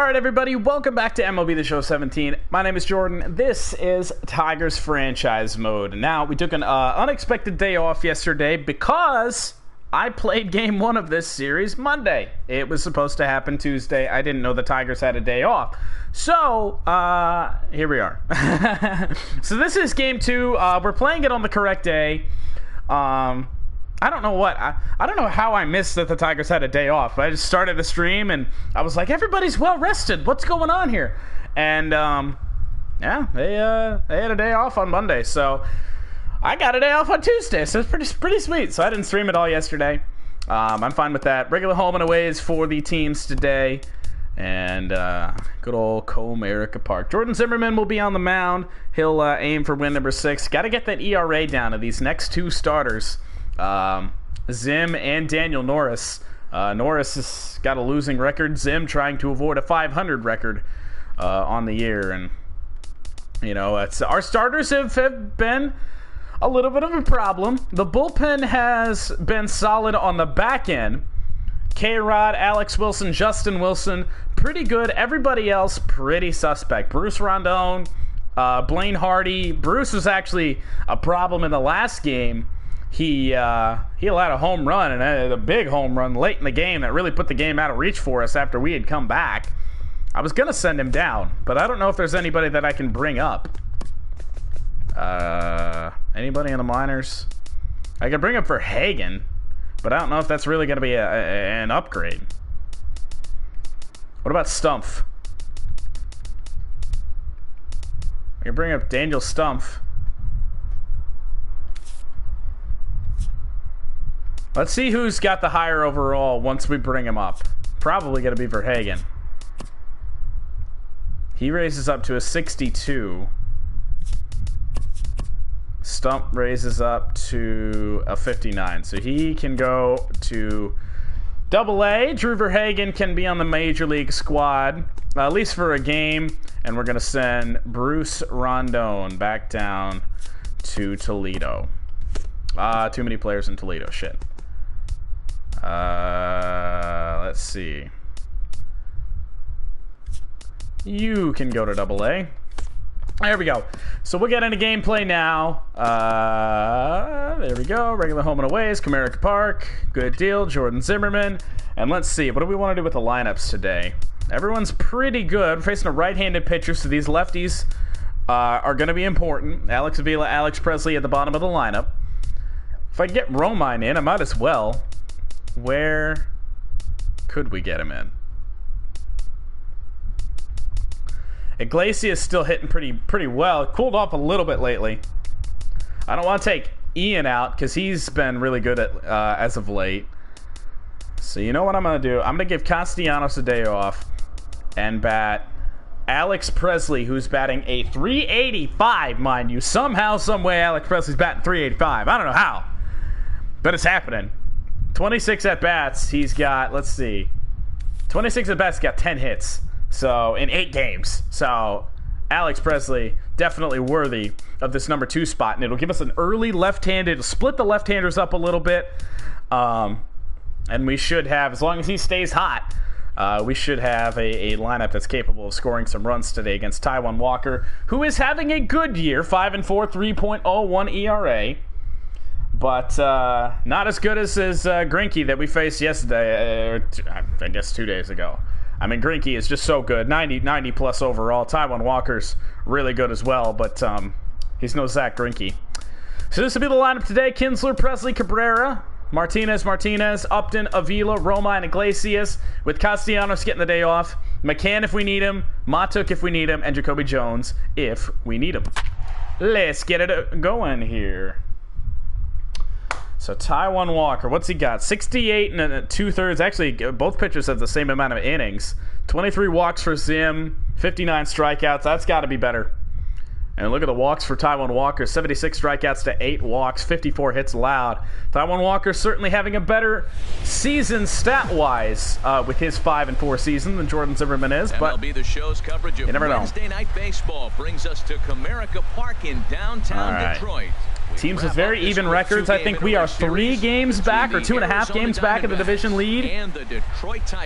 Alright everybody, welcome back to MLB The Show 17. My name is Jordan. This is Tigers Franchise Mode. Now, we took an unexpected day off yesterday because I played Game 1 of this series Monday. It was supposed to happen Tuesday. I didn't know the Tigers had a day off. So, here we are. So this is Game 2. We're playing it on the correct day. I don't know what. I don't know how I missed that the Tigers had a day off. I just started the stream and I was like, everybody's well rested. What's going on here? And yeah, they had a day off on Monday, so I got a day off on Tuesday. So it's pretty sweet. So I didn't stream it all yesterday. I'm fine with that. Regular home and aways for the teams today, and good old Comerica Park. Jordan Zimmermann will be on the mound. He'll aim for win number 6. Got to get that ERA down to these next two starters. Zim and Daniel Norris. Norris has got a losing record. Zim trying to avoid a 500 record on the year. And, you know, our starters have been a little bit of a problem. The bullpen has been solid on the back end. K-Rod, Alex Wilson, Justin Wilson, pretty good. Everybody else, pretty suspect. Bruce Rondon, Blaine Hardy. Bruce was actually a problem in the last game. He allowed a home run, and a big home run late in the game that really put the game out of reach for us after we had come back. I was going to send him down, but I don't know if there's anybody that I can bring up. Anybody in the minors? I could bring up for Hagen, but I don't know if that's really going to be an upgrade. What about Stumpf? I can bring up Daniel Stumpf. Let's see who's got the higher overall once we bring him up. Probably going to be Verhagen. He raises up to a 62. Stump raises up to a 59. So he can go to AA. Drew Verhagen can be on the Major League squad, at least for a game. And we're going to send Bruce Rondon back down to Toledo. Too many players in Toledo. Shit. Let's see. You can go to AA. There we go. So we'll get into gameplay now. There we go. Regular home and aways. Comerica Park. Good deal. Jordan Zimmermann. And let's see. What do we want to do with the lineups today? Everyone's pretty good. We're facing a right-handed pitcher, so these lefties are going to be important. Alex Avila, Alex Presley at the bottom of the lineup. If I get Romine in, I might as well. Where could we get him in? Iglesias is still hitting pretty well. It cooled off a little bit lately. I don't want to take Ian out because he's been really good at as of late. So you know what I'm going to do? I'm going to give Castellanos a day off and bat Alex Presley, who's batting a 385, mind you. Somehow, some way, Alex Presley's batting 385. I don't know how, but it's happening. 26 at-bats, he's got, let's see, 26 at-bats, got 10 hits, so, in 8 games. So, Alex Presley, definitely worthy of this number 2 spot, and it'll give us an early left-handed, it'll split the left-handers up a little bit, and we should have, as long as he stays hot, we should have a lineup that's capable of scoring some runs today against Taijuan Walker, who is having a good year, 5-4, 3.01 ERA. But not as good as Greinke that we faced yesterday, I guess 2 days ago. I mean, Greinke is just so good, 90 plus overall. Taijuan Walker's really good as well, but he's no Zach Greinke. So this will be the lineup today. Kinsler, Presley, Cabrera, Martinez, Upton, Avila, Romine, Iglesias, with Castellanos getting the day off. McCann if we need him, Matuk if we need him, and Jacoby Jones if we need him. Let's get it going here. So Taijuan Walker, what's he got? 68 and 2/3. Actually, both pitchers have the same amount of innings. 23 walks for Zim, 59 strikeouts. That's got to be better. And look at the walks for Taijuan Walker. 76 strikeouts to 8 walks, 54 hits allowed. Taijuan Walker certainly having a better season stat-wise with his 5-4 season than Jordan Zimmermann is. But MLB The Show's coverage of Wednesday Night Baseball brings us to Comerica Park in downtown Detroit. Teams with very even records. I think we are 3 games back or 2.5 games back in the division lead.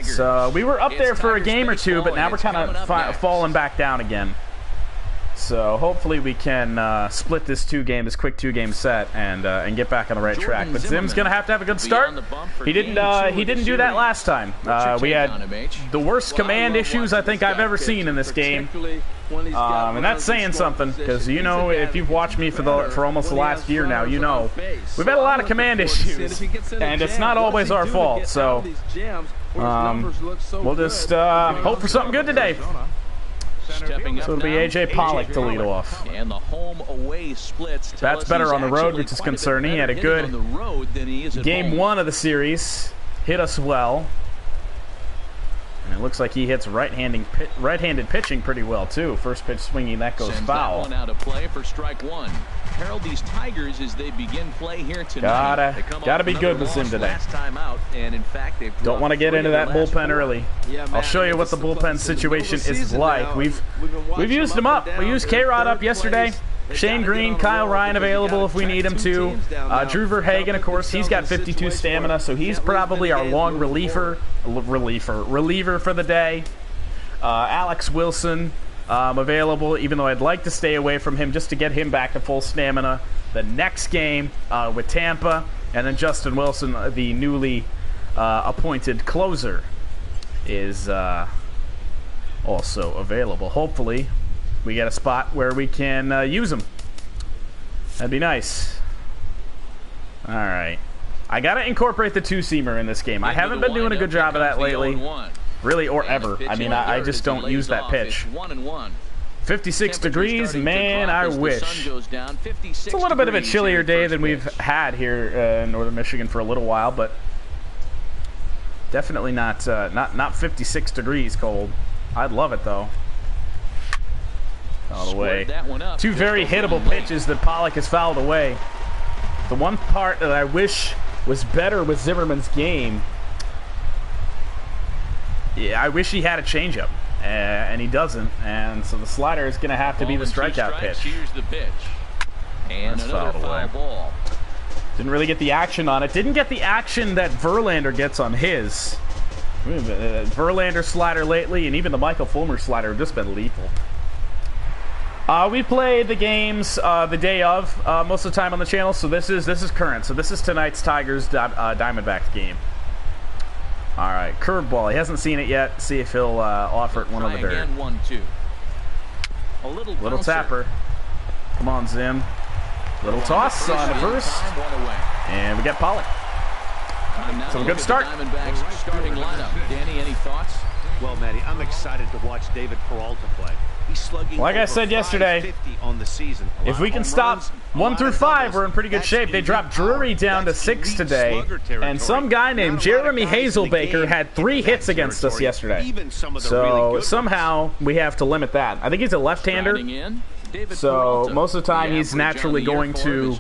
So we were up there for a game or two, but now we're kind of falling back down again. So hopefully we can split this quick 2-game set and get back on the right track. But Zim's gonna have to have a good start. He didn't do that last time. We had the worst command issues I think I've ever seen in this game, and that's saying something, because you know, if you've watched me for almost the last year now, you know we've had a lot of command issues, and it's not always our fault. So we'll just hope for something good today. So it'll be A.J. Pollock to lead off. And the home-away splits. That's better on the road, which is concerning. He had a good game 1 of the series. Hit us well. And it looks like he hits right-handed pitching pretty well, too. First pitch swinging, that goes foul. That one out of play for strike 1. Herald these Tigers as they begin play here tonight. Gotta be good with Zim today. Last time out, and in fact, don't want to get into that bullpen early. I'll show you what the bullpen situation is like. We've used them up. We used K-Rod up yesterday. Shane Green, Kyle Ryan available if we need him to. Drew Verhagen, of course, he's got 52 stamina, so he's probably our long reliever for the day. Alex Wilson available, even though I'd like to stay away from him just to get him back to full stamina. The next game with Tampa, and then Justin Wilson, the newly appointed closer, is also available. Hopefully we get a spot where we can use them. That'd be nice. All right. I got to incorporate the two-seamer in this game. I haven't been doing a good job of that lately. Really, or ever. I mean, I just don't use that pitch. 56 degrees, man, I wish. It's a little bit of a chillier day than we've had here in northern Michigan for a little while, but definitely not 56 degrees cold. I'd love it, though. All the way. 2 very hittable pitches that Pollock has fouled away. The one part that I wish was better with Zimmerman's game, yeah, I wish he had a changeup, and he doesn't, and so the slider is going to have to be the strikeout pitch. Here's the pitch. And another foul ball. Didn't really get the action on it. Didn't get the action that Verlander gets on his. Verlander slider lately, and even the Michael Fulmer slider have just been lethal. We played the games the day of most of the time on the channel, so this is current. So this is tonight's Tigers Diamondbacks game. All right, curveball. He hasn't seen it yet. See if he'll offer it one on the dirt. 1-2. A little tapper. Come on, Zim. Little toss on the first, and we get Pollock. So a good start. Diamondbacks starting lineup. Danny, any thoughts? Well, Matty, I'm excited to watch David Peralta play. He's slugging like I said yesterday, on the season. If we can stop 1 through 5, we're in pretty good shape. They dropped Drury down to 6 today, and some guy named Jeremy Hazelbaker had 3 hits against us yesterday. So somehow we have to limit that. I think he's a left-hander, so most of the time he's naturally going to,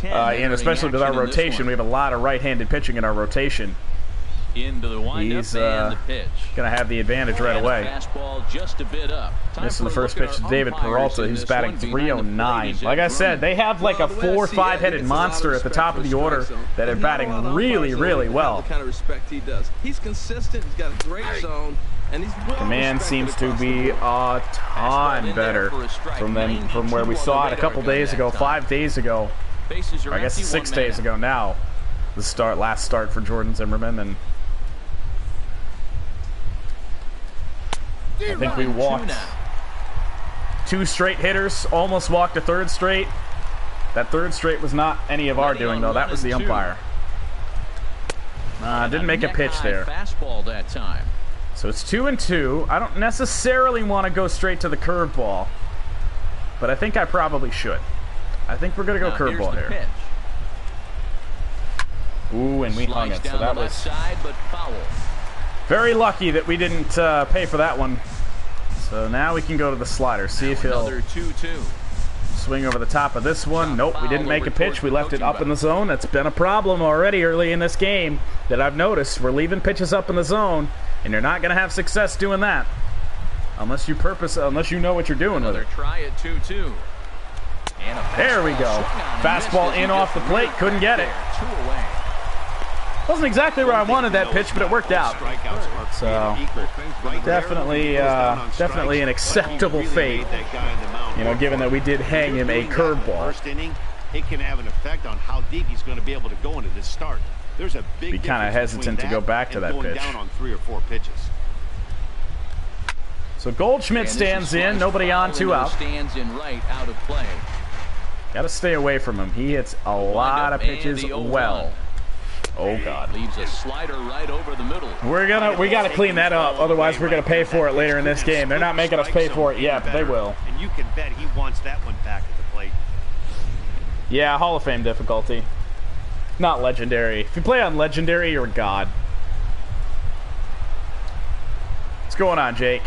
and especially with our rotation, we have a lot of right-handed pitching in our rotation. Into the windup and the pitch. Gonna have the advantage right away. Fastball just a bit up. Missing the first pitch to David Peralta, who's batting 309. Like I said, they have like a 4- or 5-headed monster at the top of the order that are batting really, really well. The kind of respect he does. He's consistent. He's got a great zone, and he's well. Command seems to be a ton better from where we saw it a couple days ago, 5 days ago. I guess 6 days ago now. The last start for Jordan Zimmerman, and I think we walked 2 straight hitters, almost walked a 3rd straight. That 3rd straight was not any of our doing, though. That was the umpire. Didn't make a pitch there. Fastball that time. So it's 2-2. I don't necessarily want to go straight to the curveball, but I think I probably should. I think we're going to go curveball here. Pitch. Ooh, and we hung it, so that was side, but foul. Very lucky that we didn't pay for that one. So now we can go to the slider, see if he'll swing over the top of this one. Nope, we didn't make a pitch. We left it up in the zone. That's been a problem already early in this game that I've noticed. We're leaving pitches up in the zone, and you're not going to have success doing that unless you know what you're doing with it. Try at 2-2. There we go. Fastball in off the plate. Couldn't get it. Wasn't exactly where I wanted that pitch, but it worked out. So definitely an acceptable fate. You know, given that we did hang him a curveball. First inning, it can have an effect on how deep he's going to be able to go into this start. There's a big Be kind of hesitant to go back to that pitch. Down on 3 or 4 pitches. So Goldschmidt stands in, nobody on, 2 out. Stands in right, out of play. Got to stay away from him. He hits a lot of pitches well. Oh God. Leaves a slider right over the middle. We gotta clean that up. Otherwise, we're gonna pay for it later in this game. They're not making us pay for it yet, but they will. And you can bet he wants that one back at the plate. Yeah, Hall of Fame difficulty. Not legendary. If you play on legendary, you're a god. What's going on, Jake?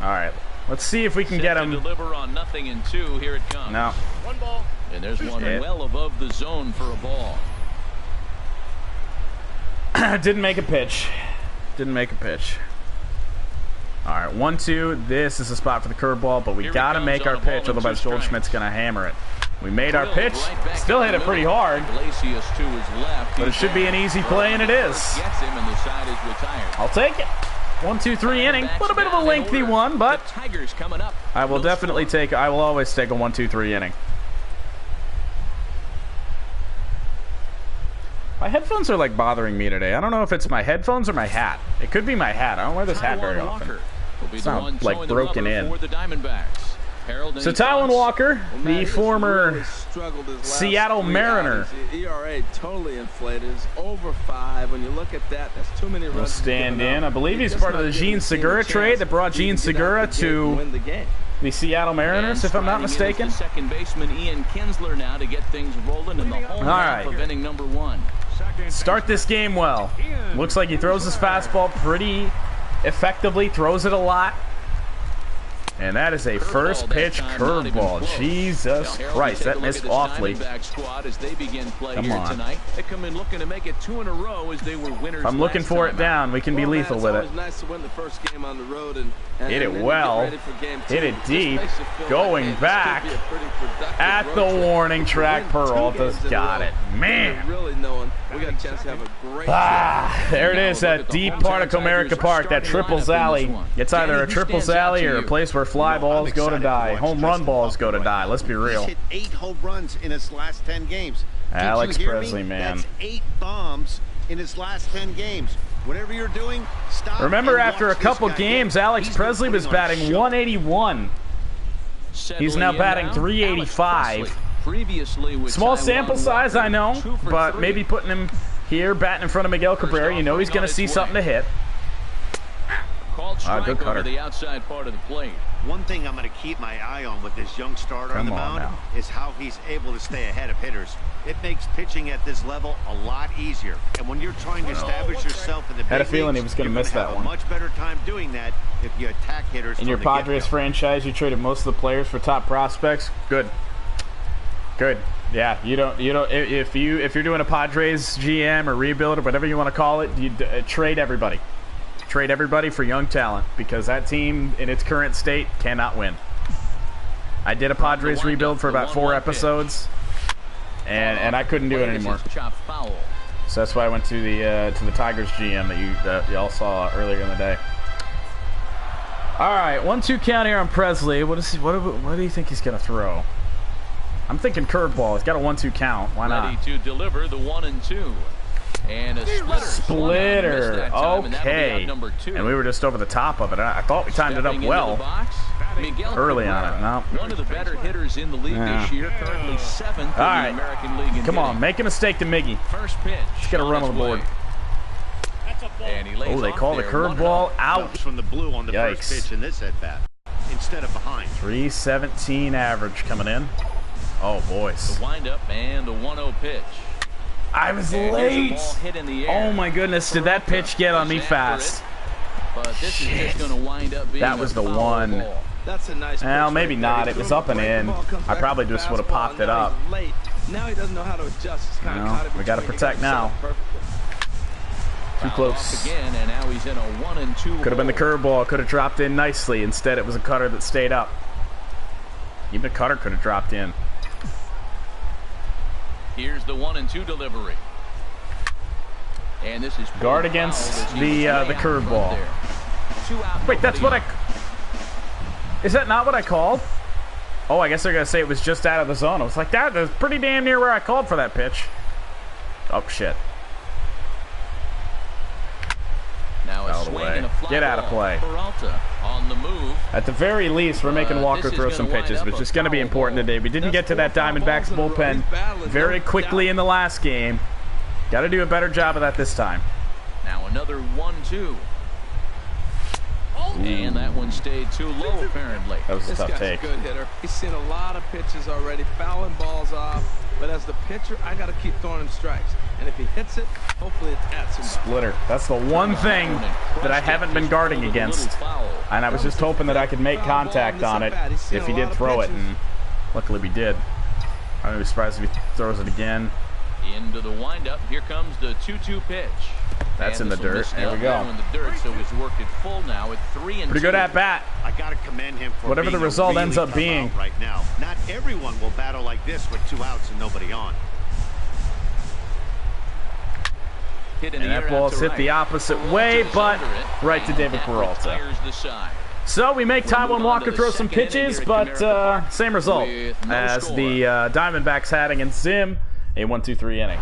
All right, let's see if we can get him. Deliver on 0-2. Here it comes. No. 1 ball. And there's one well above the zone for a ball. Didn't make a pitch. Didn't make a pitch. All right, 1-2. This is a spot for the curveball, but we got to make our pitch, otherwise Goldschmidt's going to hammer it. We made our pitch. Still hit it pretty hard. But it should be an easy play, and it is. I'll take it. 1, 2, 3 inning. A little bit of a lengthy one, but I will definitely take. I will always take a 1, 2, 3 inning. My headphones are like bothering me today. I don't know if it's my headphones or my hat. It could be my hat. I don't wear this hat very often. It's not like broken in. So Taijuan Walker, the former Seattle Mariner. ERA totally inflated. It's over 5. When you look at that, that's too many runs. Will stand in. I believe he's part of the Gene Segura trade that brought Gene Segura to the Seattle Mariners, if I'm not mistaken. Second baseman Ian Kinsler now to get things rolling in the home half of inning number 1. Start this game well. Looks like he throws his fastball pretty effectively, throws it a lot. And that is a first pitch curveball. Jesus Christ, that missed awfully. Come on. If I'm looking for it down, we can be lethal with it. Hit it well. Hit it deep. Going back at the warning track. Peralta's got it. Man. There it is, that deep part of Comerica Park, that triples alley. It's either a triples alley or a place where fly balls go to die. Home run balls go to die. Let's be real. He's hit 8 home runs in his last 10 games. Alex Presley, man. That's 8 bombs in his last 10 games. Whatever you're doing, stop. Remember, after a couple games, Alex Presley was batting 181. He's now batting 385. Small sample size, I know, but maybe putting him here, batting in front of Miguel Cabrera, you know he's going to see something to hit. Good cutter. The outside part of the plate. One thing I'm going to keep my eye on with this young starter on the mound is how he's able to stay ahead of hitters. It makes pitching at this level a lot easier. And when you're trying to establish yourself in the big had a feeling he was going to miss that one. Much better time doing that if you attack hitters. In your Padres franchise, you traded most of the players for top prospects. Good. Good. Yeah, you don't. If you're doing a Padres GM or rebuild or whatever you want to call it, you trade everybody. Trade everybody for young talent, because that team in its current state cannot win. I did a Padres rebuild for about 4 episodes, and I couldn't do it anymore. So that's why I went to the Tigers GM that y'all saw earlier in the day. All right, 1-2 count here on Presley. What do you think he's gonna throw? I'm thinking curveball. He's got a 1-2 count. Why not? Ready to deliver the 1-2. And a splitter. Okay. And we were just over the top of it. I thought we timed it up well early on it. No. One of the better hitters in the league this year, currently 7th in the American League in Come on, hitting. make a mistake to Miggy. First pitch. Just got to run on the board. Oh, they call the curveball out. From the blue on the first pitch in this at bat instead of behind. 317 average coming in. Oh, boys. The windup and the 1-0 pitch. I was late. Oh my goodness, did that pitch get on me fast? But this is just going to wind up being that was the one. That's a nice well, maybe not. It was up and in. I probably just would have popped it up. Now he doesn't know how to adjust. We got to protect now. Too close. Again, and now he's in a 1-2. Could have been the curveball. Could have dropped in nicely. Instead, it was a cutter that stayed up. Even Cutter could have dropped in. Here's the 1-2 delivery. And this is guard against the curveball. Wait, that's what I... Is that not what I called? Oh, I guess they're going to say it was just out of the zone. I was like, that's pretty damn near where I called for that pitch. Oh, shit. Now Out of the way. Get out of play. On the move. At the very least, we're making Walker throw some pitches, which is going to be important today. We didn't get to that Diamondbacks bullpen very quickly in the last game. Got to do a better job of that this time. Now another 1-2. And that one stayed too low, apparently. That was a tough take. This guy's a good hitter. He's seen a lot of pitches already, fouling balls off. But as the pitcher, I got to keep throwing him strikes. And if he hits it, hopefully it's at somebody. Splitter. That's the one thing that I haven't been guarding against. And I was just hoping that I could make contact on it if he did throw it. And luckily we did. I wouldn't be surprised if he throws it again. Into the windup. Here comes the 2-2 pitch. That's in the dirt. There we go. In the dirt, so he's worked it full now at 3-2. Pretty good at bat. I gotta commend him for whatever the result ends up being right now. Not everyone will battle like this with 2 outs and nobody on. And that ball's hit the opposite way, but right to David Peralta. So we make Taijuan Walker throw some pitches, but same result as the Diamondbacks had against Zim. A 1-2-3 inning.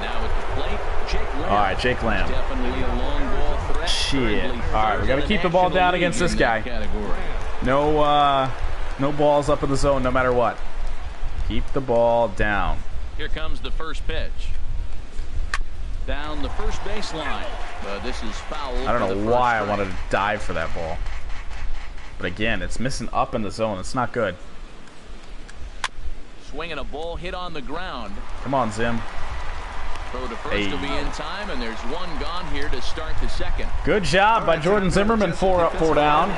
Now at the plate, Jake Lamb. All right, Jake Lamb. Definitely a long ball threat. Shit. All right, we got to keep the ball down against this guy. No, no balls up in the zone, no matter what. Keep the ball down. Here comes the first pitch. Down the first baseline. This is foul. I don't know why I wanted to dive for that ball. But again, it's missing up in the zone. It's not good. Swinging a ball hit on the ground. Come on, Zim. Throw to first to be in time, and there's one gone here to start the second. Good job by Jordan Zimmerman. 4 up, 4 down. In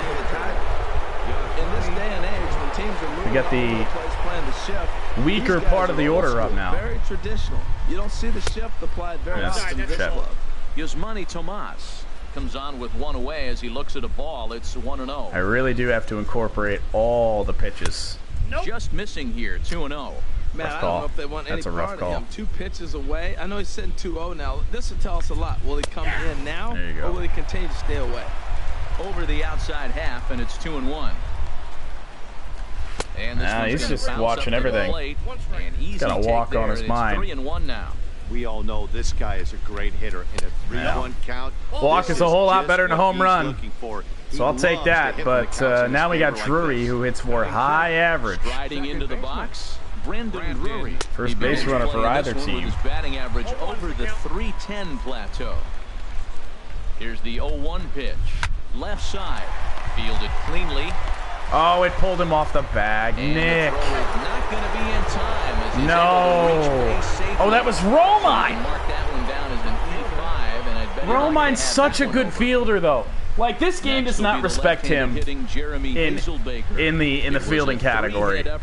this day and age, when teams are moving We got the playing the shift, weaker part of the order up now. Very traditional. You don't see the shift applied very often in this club. Yasmani Tomas comes on with one away as he looks at a ball. It's 1-0. I really do have to incorporate all the pitches. Nope. Just missing here, 2-0. Man, I don't know if they want any part of him. 2 pitches away. I know he's sitting 2-0 now. This will tell us a lot. Will he come in now, or will he continue to stay away? Over the outside half, and it's 2-1. And this he's just watching everything. He's got a walk on his mind. 3-1 now. We all know this guy is a great hitter. In a 3-1 count, walk is a whole lot better than a home run. So I'll take that, but now we got Drury, who hits for high average. Riding into the box, Brendan Drury. First base runner for either team. His batting average over the 310 plateau. Here's the 0-1 pitch. Left side. Fielded cleanly. Oh, it pulled him off the bag. Nick. Not going to be in time as he's No. Oh, that was Romine. Mark that one down as an E5, and Romine's such a good fielder, though. Like, this game does not respect him in the fielding category. All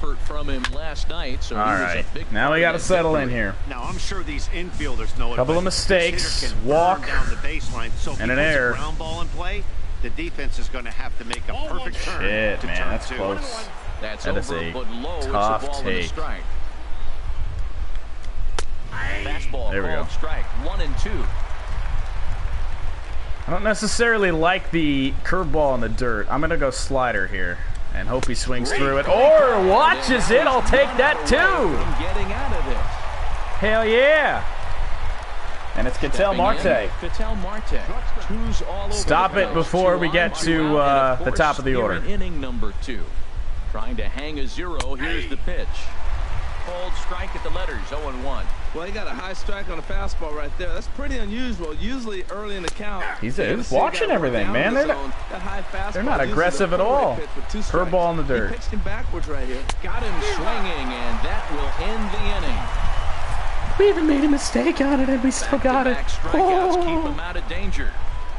right, now we got to settle in here. Now I'm sure these infielders know it. Couple of mistakes, walk, down the baseline, so and an error. Ground ball in play. The defense is going to have to make a perfect turn. Shit, to man, turn that's 2. close. That is a tough take. Fastball there we go. Strike 1-2. I don't necessarily like the curveball in the dirt. I'm going to go slider here and hope he swings through it or watches it. I'll take that too. Getting out of this. Hell yeah. And it's Ketel Marte. Ketel Marte. Stop it before we get to the top of the order. Inning number 2. Trying to hang a 0. Here's the pitch. Cold strike at the letters, 0-1. Well, he got a high strike on a fastball right there. That's pretty unusual. Usually early in the count, he's watching everything, man. They're not aggressive at all. Curveball in the dirt. He pitched him backwards right here. Got him swinging, and that will end the inning. We even made a mistake on it, and we still got it. Strikeouts keep him out of danger.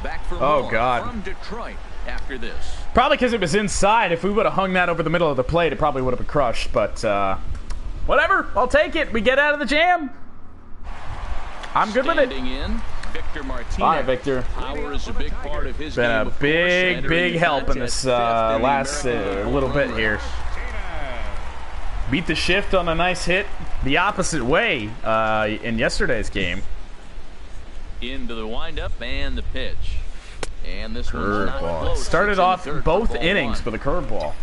Back for more from Detroit after this. Probably because it was inside. If we would have hung that over the middle of the plate, it probably would have been crushed. But whatever, I'll take it. We get out of the jam. I'm good with it. In, Victor Martinez. All right, Victor. Power is a big part of his been game, a big help in this last little bit here. Beat the shift on a nice hit the opposite way in yesterday's game. Into the windup and the pitch. And this one's not close. Started off both innings with a curveball.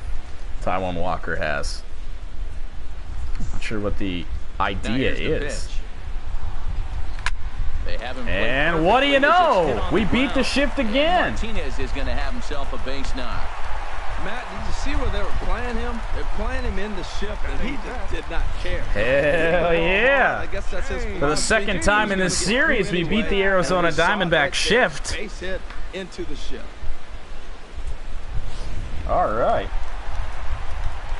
Taijuan Walker has. Not sure what the idea is. And what do you know? We beat the shift again. Martinez is going to have himself a base knock. Matt, did you see where they were playing him? They're playing him in the shift, and he just did not care. Hell yeah. I guess that's his For the second time in this series, we beat the Arizona Diamondbacks shift. Base hit into the shift. All right.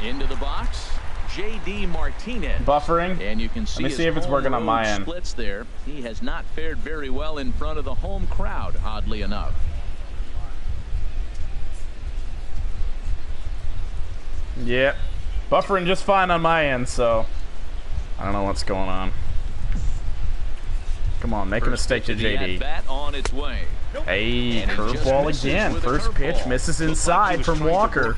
Into the box, J.D. Martinez. Buffering. And you can see, Let me see if it's working on my end. Splits there. He has not fared very well in front of the home crowd, oddly enough. Yeah, buffering just fine on my end, so I don't know what's going on. Come on, make a mistake to JD. Bat on its way. Hey, curveball again. First pitch misses inside from Walker.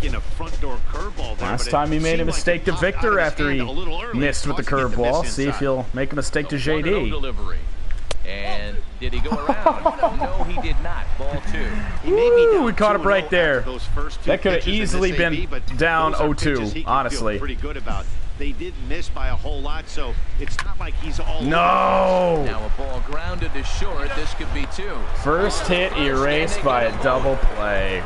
Last time he made a mistake to Victor after he missed with the curveball. See if he'll make a mistake to JD. And did he go around? No, he did not. Ball 2. Woo, we caught a break there. That could have easily been down 0-2, honestly. Pretty good about. They did miss by a whole lot, so it's not like he's all No. Now a ball grounded to short. This could be 2. First hit erased by a double play.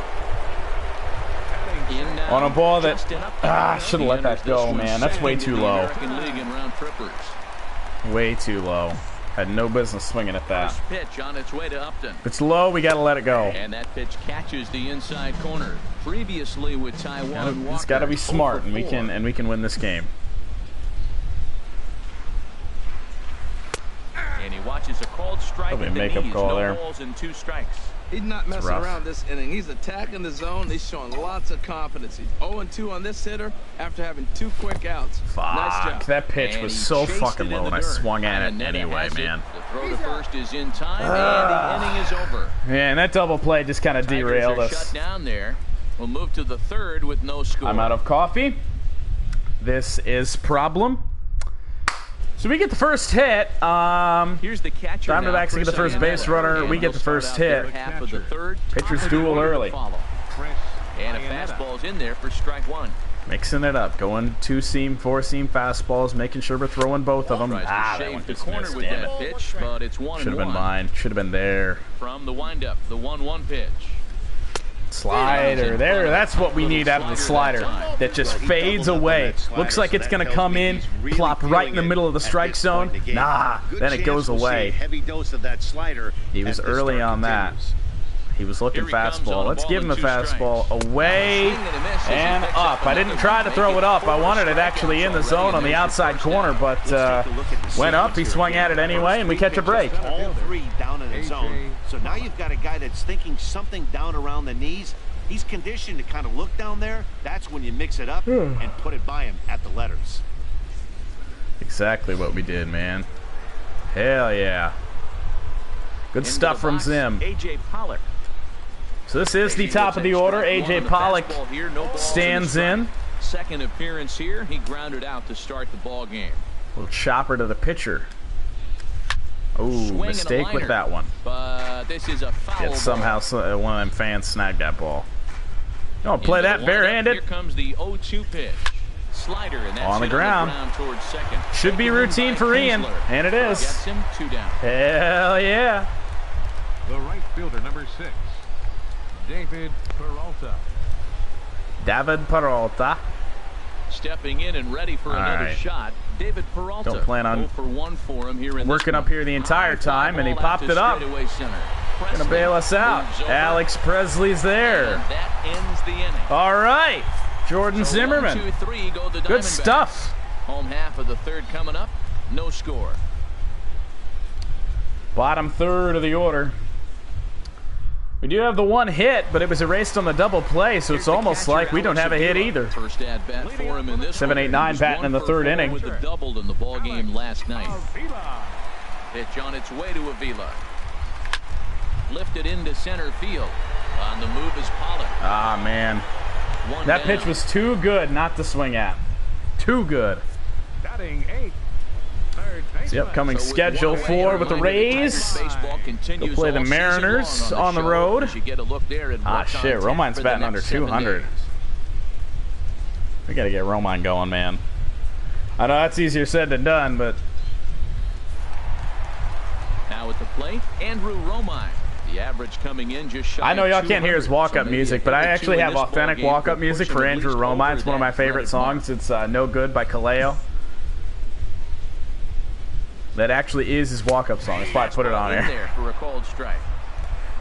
On a ball that should have let that go, man. That's way too low. Way too low. Had no business swinging at that. First pitch on its way to Upton. If it's low, we got to let it go. And that pitch catches the inside corner. Previously with Taijuan Walker. It's got to be smart, and we can win this game. And he watches a called strike. Probably a makeup call there. No balls and 2 strikes. He's not messing around this inning. He's attacking the zone. He's showing lots of confidence. He's 0-2 on this hitter after having 2 quick outs. Fuck, nice job. that pitch was so fucking low, and I swung at it anyway, man. The throw to first is in time, and the inning is over. Yeah, and that double play just kind of derailed us. Shut down there. We'll move to the 3rd with no score. I'm out of coffee. This is problem. So we get the first hit. Here's the catcher. Diamondbacks get the first base runner. We get the first hit. Half of the 3rd. Pitchers duel early. And a fastball's in there for strike 1. Mixing it up, going 2-seam, 4-seam fastballs, making sure we're throwing both of them. That one just missed, damn it. Pitch, but it's 1-1. Should have been mine. Should have been there. From the windup, the 1-1 pitch. Slider there. That's what we need out of the slider. That just fades away. Looks like it's going to come in, plop right in the middle of the strike zone. Nah, then it goes away. He was early on that. He was looking fastball. Let's give him a fastball. Away and up. I didn't try to throw it up. I wanted it actually in the zone on the outside corner, but went up. He swung at it anyway, and we catch a break. All 3 down in the zone. So now you've got a guy that's thinking something down around the knees. He's conditioned to kind of look down there. That's when you mix it up and put it by him at the letters. Exactly what we did, man. Hell yeah. Good stuff from Zim. A.J. Pollock. So this is the top of the order. A.J. Pollock stands in. Second appearance here. He grounded out to start the ball game. Little chopper to the pitcher. Oh, mistake with that one. But this is a foul. Yet somehow one of them fans snagged that ball. Don't play that barehanded. Here comes the 0-2 pitch. Slider, and that's on the ground. Towards second. Should be routine for Ian, and it is. Gets him 2 down. Hell yeah. The right fielder, number 6, David Peralta. David Peralta. Stepping in and ready for another shot. David Peralta. Don't plan on 0 for 1 for him here in working up here the entire time, and he popped it up. Gonna bail us out. Alex Presley's there. And that ends the inning. All right. Jordan Zimmerman. 1, 2, 3 go the Good Diamondbacks. stuff. Home half of the 3rd coming up. No score. Bottom 3rd of the order. We do have the 1 hit, but it was erased on the double play, so it's almost like we don't have a hit either. First at bat for him in this 7-8-9 batting in the 3rd inning. With a double in the ball game last night. Pitch on its way to Avila. Lifted into center field. On the move is Pollock. Ah, man. That pitch was too good not to swing at. too good. Batting 8th. It's the upcoming schedule for with the Rays. They'll play the Mariners on the road. Ah, shit. Romine's batting under 200. We got to get Romine going, man. I know that's easier said than done, but... Now at the plate, Andrew Romine. The average coming in just shy. I know y'all can't hear his walk-up music, but I actually have authentic walk-up music for Andrew Romine. It's one of my favorite songs. It's No Good by Kaleo. That actually is his walk-up song. That's why I put it on here. I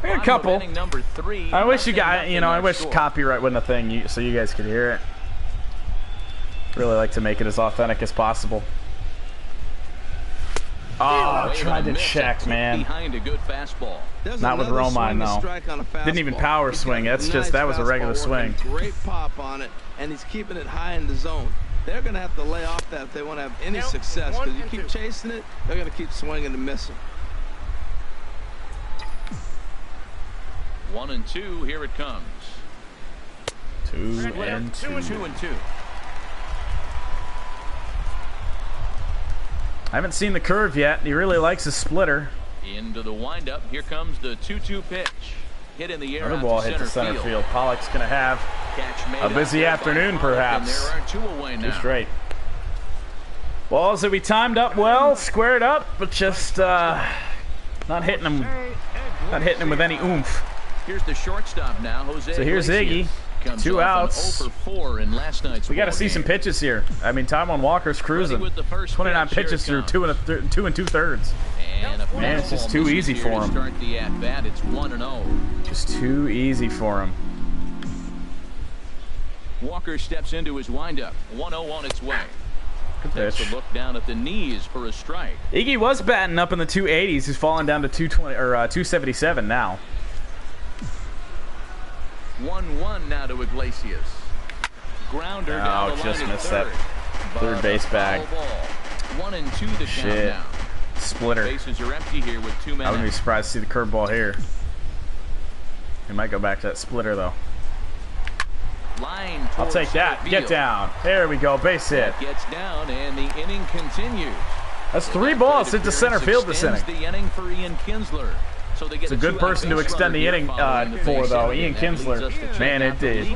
got a couple. I wish you guys, I wish copyright wasn't a thing, so you guys could hear it. Really like to make it as authentic as possible. Oh, tried to check, man. Not with Romine, though. Didn't even power swing. That's just, that was a regular swing. Great pop on it, and he's keeping it high in the zone. They're going to have to lay off that if they want to have any success, because you keep chasing it, they're going to keep swinging and missing. 1-2, here it comes. 2-2. I haven't seen the curve yet. He really likes his splitter. Into the windup. Here comes the 2-2 pitch. Hit in the air. Another ball hit to center field. Pollock's going to have a busy afternoon, perhaps. There are 2 away now. 2 straight. Balls that we timed up well, squared up, but just not hitting him. Not hitting him with any oomph. Here's the shortstop now, Jose. So here's Iggy. 2 outs. We got to see some pitches here. I mean, Taijuan Walker's cruising. 29 pitches through 2 2/3. Man, it's just too easy for him. Just too easy for him. Walker steps into his windup. 1-0 on its way. Good pitch. Takes a look down at the knees for a strike. Iggy was batting up in the 280s. He's fallen down to 220 or 277 now. 1-1 now to Iglesias. Grounder down the line. Just missed that third base bag. 1-2 the count now. Splitter. Bases are empty here with 2 men. I wouldn't be surprised to see the curveball here. He might go back to that splitter though. Line. I'll take that. Get down. There we go. Base hit. Gets down and the inning continues. That's 3 balls hit to center field this inning. The inning for Ian Kinsler. So they get it's a good person to extend the inning for, though. Ian Kinsler, man, it did.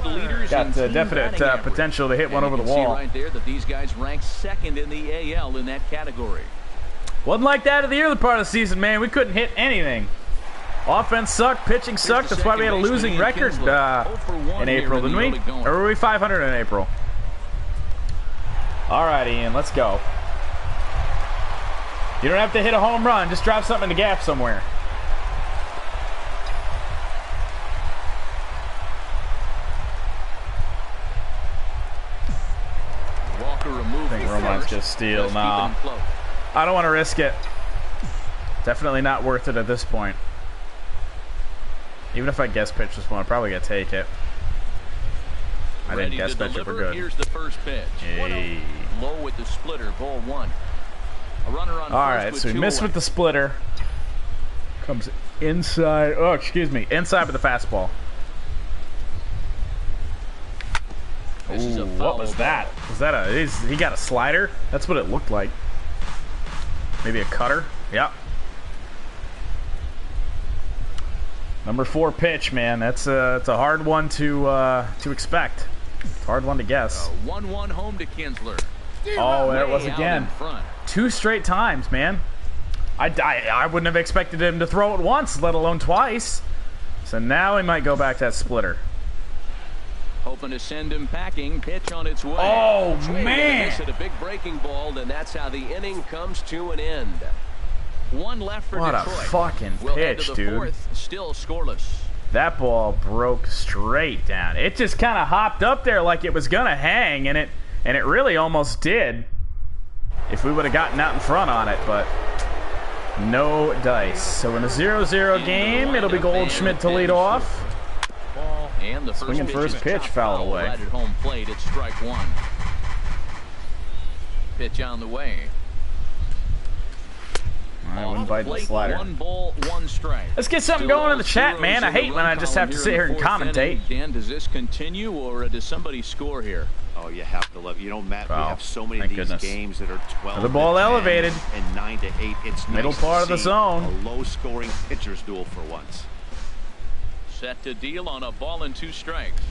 Got definite potential to hit one over the wall. Right there that these guys rank 2nd in the AL in that category. Wasn't like that at the early part of the season, man. We couldn't hit anything. Offense sucked, pitching sucked. That's why we had a losing record in April, didn't we? Or were we 500 in April? All right, Ian, let's go. You don't have to hit a home run. Just drop something in the gap somewhere. I think Romine's going to steal. Nah. I don't want to risk it. Definitely not worth it at this point. Even if I guess pitch this one, I'm probably going to take it. I didn't guess pitch it for good. Here's the first pitch. Hey. Low with the splitter, ball 1. A runner on all right, so he missed with the splitter. Comes inside. Oh, excuse me. Inside with the fastball. Ooh, what was that? Was that a... he got a slider? That's what it looked like. Maybe a cutter? Yep. Number 4 pitch, man. That's it's a hard one to expect. It's a hard one to guess. 1-1 home to Kinsler. Oh, there it was again. 2 straight times, man. I wouldn't have expected him to throw it once, let alone twice. So now he might go back to that splitter. Hoping to send him packing. Pitch on its way. Oh, man. A big breaking ball, and that's how the inning comes to an end. 1 left for Detroit. What a fucking pitch, dude. 4th, still scoreless. That ball broke straight down. It just kind of hopped up there like it was going to hang, and it really almost did if we would have gotten out in front on it, but no dice. So in a 0-0 game, it'll be Goldschmidt to lead off. And the swinging first pitch fouled away. Right at home plate, it's strike 1. Pitch on the way. I wouldn't bite the slider. 1 ball, 1 strike. Let's get something going in the chat, man. I hate when I just have to sit here and commentate. Dan, does this continue, or does somebody score here? Oh, you have to love it. You know, Matt, Foul. we have so many Thank of these goodness. games that are 12 The ball to 10 elevated. and 9 to 8. It's Middle nice part to of the see zone. a low-scoring pitcher's duel for once. Set to deal on a ball and 2 strikes.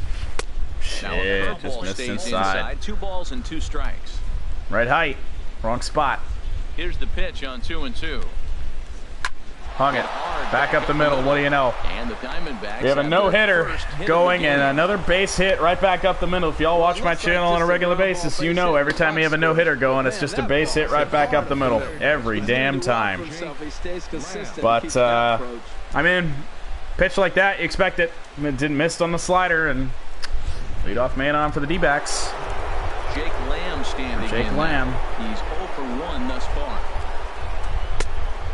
Now a Shit, curveball just missed stays inside. 2 balls and 2 strikes. Right height. Wrong spot. Here's the pitch on 2-2. Hung it. Back up the middle. What do you know? And the Diamondbacks We have a no-hitter going and another base hit right back up the middle. If y'all watch my channel on a regular basis, you know every time we have a no-hitter going, it's just a base hit right back up the middle. Every damn time. But, I mean, pitch like that, you expect it. I mean, it didn't miss on the slider, and leadoff man on for the D-backs. Jake Lamb standing Jake in. Lamb. He's 0 for 1 thus far.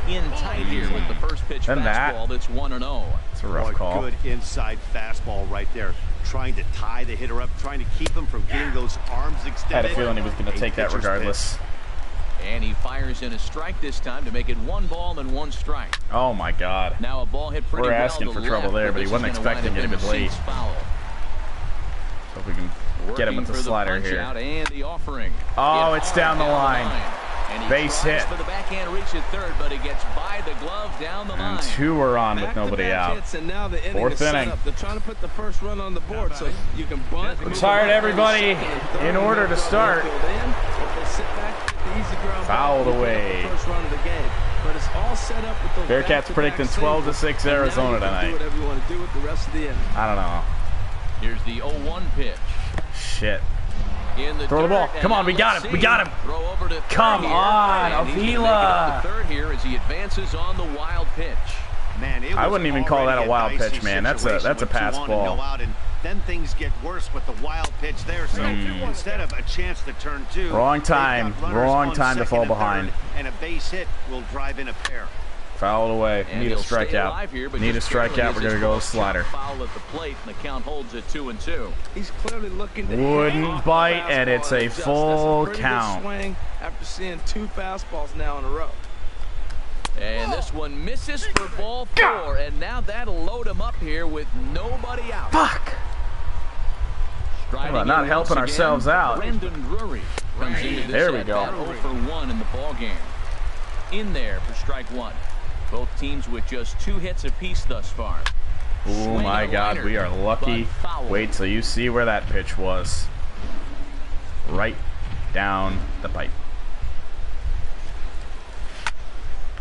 In tight here with the first pitch And fastball. That's 1-0. It's a rough call. Good inside fastball right there. Trying to tie the hitter up, trying to keep him from getting those arms extended. I had a feeling he was going to take that regardless. And he fires in a strike this time to make it 1 ball and 1 strike. Oh my God. Now a ball hit pretty We're well asking to for left, trouble there, but he this wasn't is gonna expecting wind it up if in it late. seats foul. So if we can get him with the Working for slider punch here. out and the offering. Oh, Hit it's hard down the line. And he Base tries hit. for the backhand reach at third, but he gets by the glove down the line. And 2 are on with nobody out. Hits, and now the inning Fourth is set inning. up. They're trying to put the first run on the board so you can bunt. Retired everybody in order to start. Fouled away. First run of the game. But it's all set up with those Bearcats back-to-back predicting singles. 12-6 And now Arizona you can tonight. Do whatever you want to do with the rest of the inning. I don't know. Here's the 0-1 pitch. Shit. In the Throw the ball. dirt, Come and on, we now got let's him. We see. got him. Throw over to third Come here, on, and he's gonna make it Avila. up to third here as he advances on the wild pitch. Man, it I was wouldn't even call that a already wild dicey pitch, man. That's a situation with pass 2-1 and ball. no out, and then things get worse with the wild pitch there. So instead of a chance to turn 2, Wrong they've time. got runners Wrong on time to second fall and third, behind. and a base hit will drive in a pair. Fouled away. And Need a he'll stay alive strikeout. here, but Need a just barely strikeout. as We're his going to go ball with slider. foul at the plate, and the count holds at 2-2. He's clearly looking to Wouldn't hang off the bite, and fastball it's a adjust. full That's a pretty count. good swing after seeing 2 fastballs now in a row. And this one misses for ball 4, and now that'll load him up here with nobody out. Fuck. Striding Well, not in helping once again, ourselves out. Brendan Drury comes into this There we at go. bat 0 for 1 in the ball game. In there for strike 1. Both teams with just 2 hits apiece thus far. Oh Swing my and a God, liner, we are lucky. but foul. Wait till you see where that pitch was. Right down the pipe.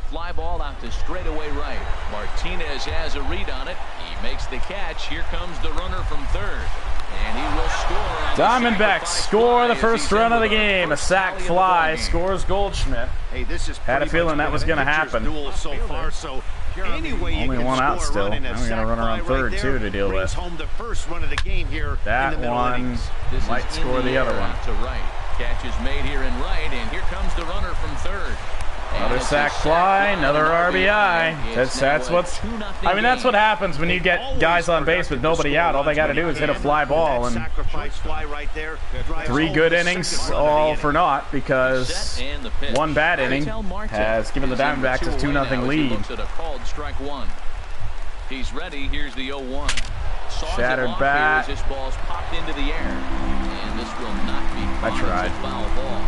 Fly ball out to straightaway right. Martinez has a read on it. He makes the catch. Here comes the runner from third. And he will score on Diamondbacks score the first run of the game. A sac fly scores Goldschmidt. Hey, this is Had a pretty feeling much that was been going to a pitcher's happen. duel so far, so any way you Only can one out score a still. run in a Now we got a sac runner on fly third, right too, there to deal brings with. home the first run of the game here That in the middle one innings. This might is score in the other air one. out to right. Catch is made here in right, and here comes the runner from third. Another sac fly, another RBI. That's what's. I mean, that's what happens when you get guys on base with nobody out. All they got to do is hit a fly ball, and Sacrifice fly right there drives 3 home good the innings, second run of the all inning. for naught, because And the pitch. 1 bad inning has given the Diamondbacks a 2-0 lead. Looks at a called strike 1. He's ready. Here's the 0-1. Saws it Shattered off bat. here as this ball's popped into the air, and this will not be I called tried. as a foul ball.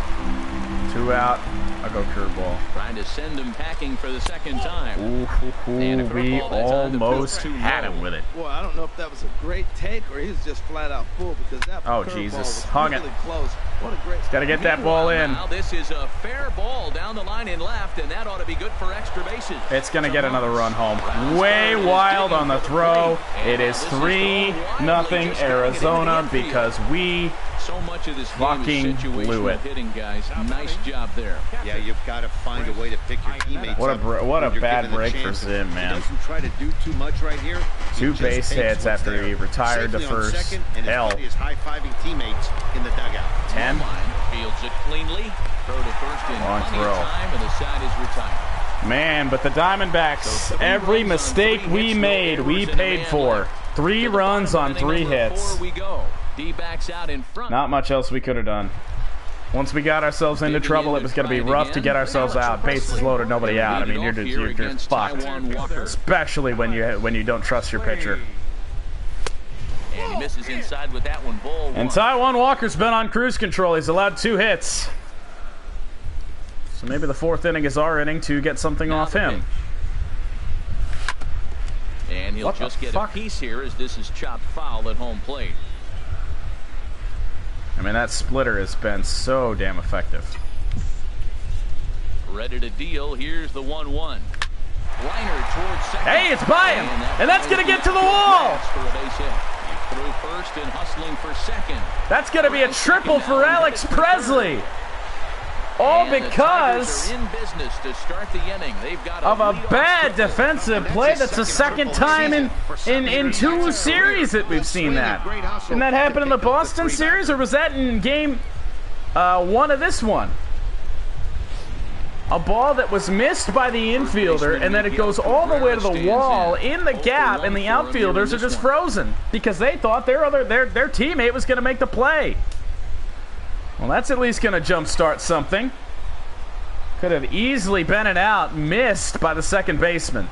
2 out. I'll go curveball. Trying to send him packing for the second time. And a We curveball that time, the almost pitch too had low. him with it. Boy, I don't know if that was a great take or he was just flat out full because that Oh, curveball Jesus. was Hung it. really close. What a great. Got to get that ball in. Now this is a fair ball down the line in left, and that ought to be good for extra bases. It's going to get another run home. Way wild on the throw. It is 3-0 Arizona because we So much of this game fucking is situational blew it. hitting, guys. Nice job there. Yeah, you've got to find a way to pick your teammates What a up what a when you're bad given the break for chance. Zim, He man. doesn't try to do too much right here. He 2 just base takes hits what's after there. he retired to Safely on first. second, and his Hell, buddy is high-fiving teammates in the dugout. 10. Line fields it cleanly. Throw to first in Long plenty of throw. time, and the side is retired. Man, but the Diamondbacks, every mistake we made, we paid for. 3 runs on 3 hits. 4 we go. D-backs out in front. Not much else we could have done. Once we got ourselves into trouble, it was going to be rough to get ourselves out. Bases loaded, nobody out. I mean, you're fucked. Especially when you don't trust your pitcher. And misses inside with that one. Ball and Taijuan Walker's been on cruise control. He's allowed 2 hits. So maybe the 4th inning is our inning to get something off him. And he'll just get a piece here as this is chopped foul at home plate. I mean, that splitter has been so damn effective. Ready to deal. Here's the 1-1. Liner towards second. Hey, it's by him, and that's going to get to the wall. For a base hit. He threw first and hustling for second. That's going to be a triple for Alex Presley. All because of a bad defensive play. That's the 2nd time in 2 series that we've seen that. Didn't that happen in the Boston series, or was that in game 1 of this one? A ball that was missed by the infielder, and then it goes all the way to the wall in the gap, and the outfielders are just frozen because they thought their teammate was going to make the play. Well, that's at least going to jumpstart something. Could have easily been it out, missed by the 2nd baseman.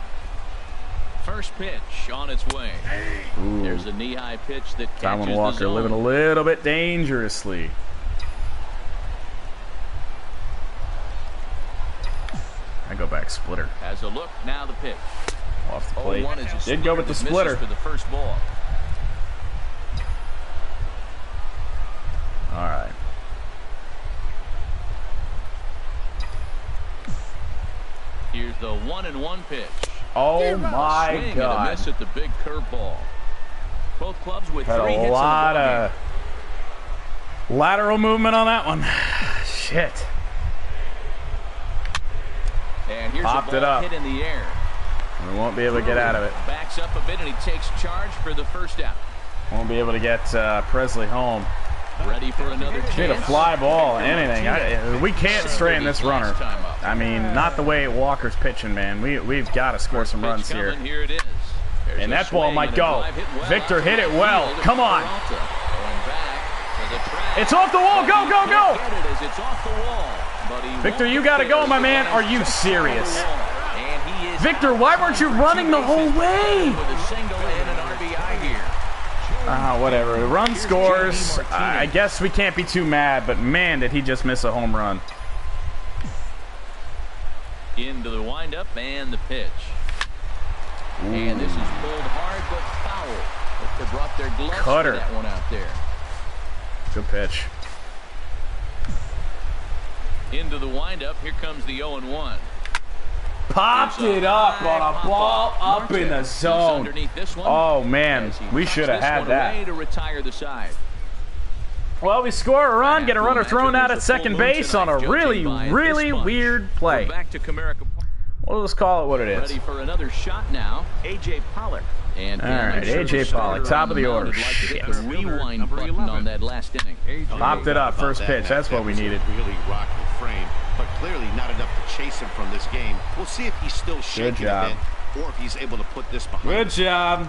First pitch on its way. Ooh. There's a knee-high pitch that catches Taijuan Walker living a little bit dangerously. I go back splitter. Has a look, now the pitch. Off the plate. Did go with the splitter. For the first ball. All right. Here's the 1-1 pitch. Oh my God! And a miss at the big curveball. Both clubs with 3 hits. Had a lot of lateral movement on that one. Shit. And here's popped a it up. Hit in the air. We won't be able to get out of it. Backs up a bit and he takes charge for the first out. Won't be able to get Presley home. Ready for another chance. Need a fly ball, anything. We can't strain this runner. I mean, not the way Walker's pitching, man. We've got to score some runs here. Here it is. And that ball might go. Victor hit it well. Come on. It's off the wall. Go, go, go. Victor, you got to go, my man. Are you serious? Victor, why weren't you running the whole way? Whatever. The run scores. I guess we can't be too mad, but man, did he just miss a home run. Into the windup and the pitch. Ooh. And this is pulled hard but foul. They brought their gloves for that one out there. Good pitch. Into the windup. Here comes the 0-1. Popped it up on a ball up in the zone. Oh man, we should have had that. To retire the side. Well, we score a run, get a runner thrown out at second base on a really weird play. We'll just call it what it is. Ready for another shot now. A.J. Pollock. And all right, A.J. Pollock, top of the order. Shit. Rewind button on that last inning. Popped it up, first pitch. That's what we needed. Really rocky frame, but clearly not enough to chase him from this game. We'll see if he's still shaking a bit, or if he's able to put this behind. Good job.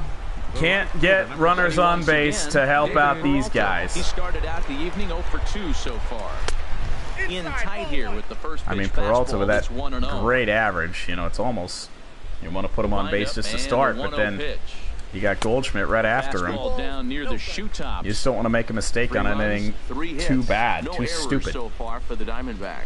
Can't get runners on base to help out these guys. He started out the evening 0 for 2 so far. In tight here with the first pitch. I mean, Peralta with that great average, you know, it's almost, you want to put him on base just to start, but then you got Goldschmidt right after him. Down near the shoe tops. You just don't want to make a mistake on anything too bad, too stupid. So far for the Diamondbacks.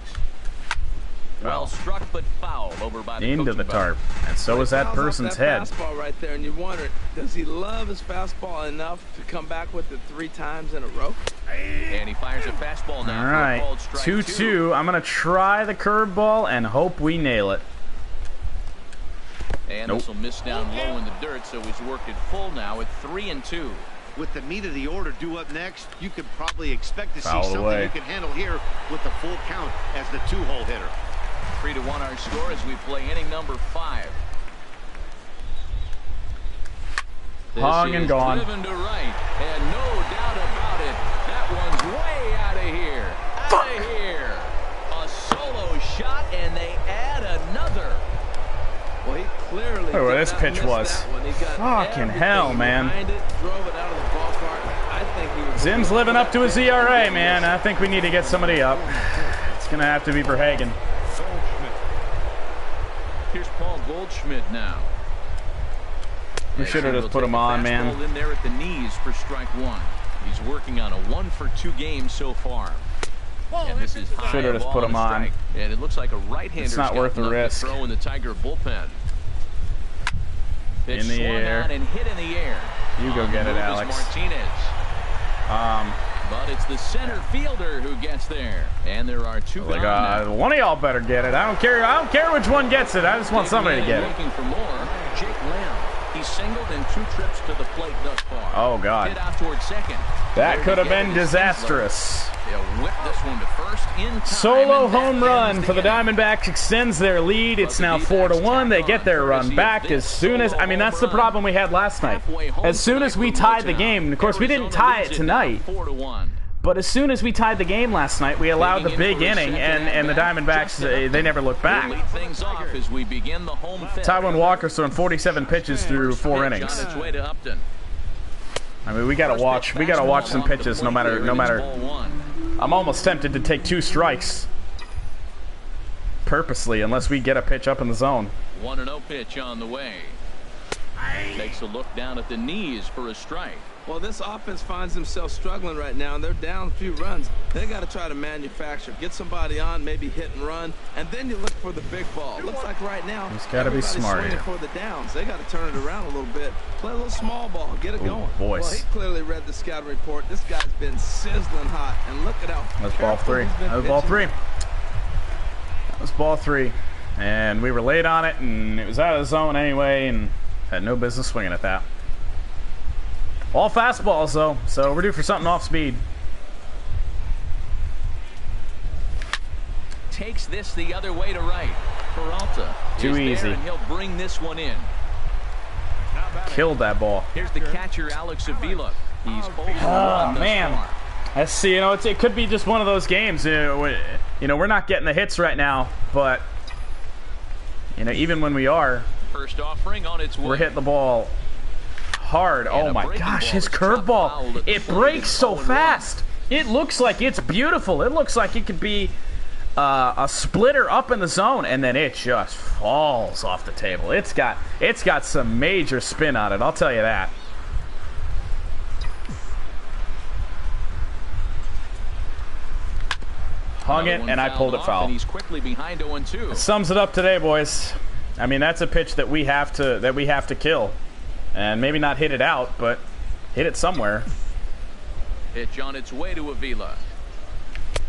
Well struck but foul over by the into the tarp, and so is that person's head. Fastball right there, and you wonder, does he love his fastball enough to come back with it 3 times in a row? And he fires a fastball now. All right, 2-2. I'm gonna try the curveball and hope we nail it. And this will miss down low in the dirt, so he's worked it full now at 3-2. With the meat of the order due up next, you could probably expect to see something you can handle here with the full count as the 2-hole hitter. 3-1 our score as we play inning number 5. Hung and gone. Driven to right, and no doubt about it, that one's way out of here. Out of here. A solo shot, and they add another. Well, he clearly look where this pitch was. Fucking hell, man. Zim's living up to his ERA, man. I think we need to get somebody up. It's gonna have to be Verhagen. Here's Paul Goldschmidt now. We should have just put him on, man. In there at the knees for strike one. He's working on a 1-for-2 game so far. And this is should have just put him on. And it looks like a right-hander. It's not worth the risk. Throw in the Tiger bullpen. In the air. And hit in the air. You go get it, Alex. Martinez. But it's the center fielder who gets there. And there are two guys. One of y'all better get it. I don't care which one gets it. I just want somebody to get it. Looking for more. Jake Lamb. He's singled in 2 trips to the plate thus far. Oh, God. Hit out towards second. That could have been disastrous. They'll whip this one to first in time. Solo home run for the Diamondbacks extends their lead. It's now 4-1. They get their run back as soon as, I mean, that's the problem we had last night. As soon as we tied the game, of course, we didn't tie it tonight. But as soon as we tied the game last night, we allowed the big inning, and the Diamondbacks, they never looked back. Taijuan Walker's throwing 47 pitches through 4 innings. I mean, we gotta watch some pitches, no matter. I'm almost tempted to take 2 strikes purposely, unless we get a pitch up in the zone. 1-0 pitch on the way. Takes a look down at the knees for a strike. Well, this offense finds themselves struggling right now, and they're down a few runs. They got to try to manufacture, get somebody on, maybe hit and run, and then you look for the big ball. Looks like right now, he's got to be smart here. For the downs, they got to turn it around a little bit, play a little small ball, get it going. Boys. Well, he clearly read the scouting report. This guy's been sizzling hot, and look at how. That's ball 3. That was ball 3. That was ball 3, and we were late on it, and it was out of the zone anyway, and had no business swinging at that. All fastballs, though, so we're due for something off speed. Takes this the other way to right. Peralta too easy. And he'll bring this one in. Killed that ball. Here's the catcher, Alex Avila. He's oh man, let's see. You know, it could be just one of those games. You know, we're not getting the hits right now, but you know, even when we are, first offering on its way. We're hitting the ball hard. Oh my gosh, his curveball, it breaks so fast. It looks like it's beautiful. It looks like it could be a splitter up in the zone, and then it just falls off the table. It's got some major spin on it, I'll tell you that. Hung it, and I pulled it foul. He's quickly behind 0-2. It sums it up today, boys. I mean, that's a pitch that we have to kill. And maybe not hit it out, but hit it somewhere. Pitch on its way to Avila.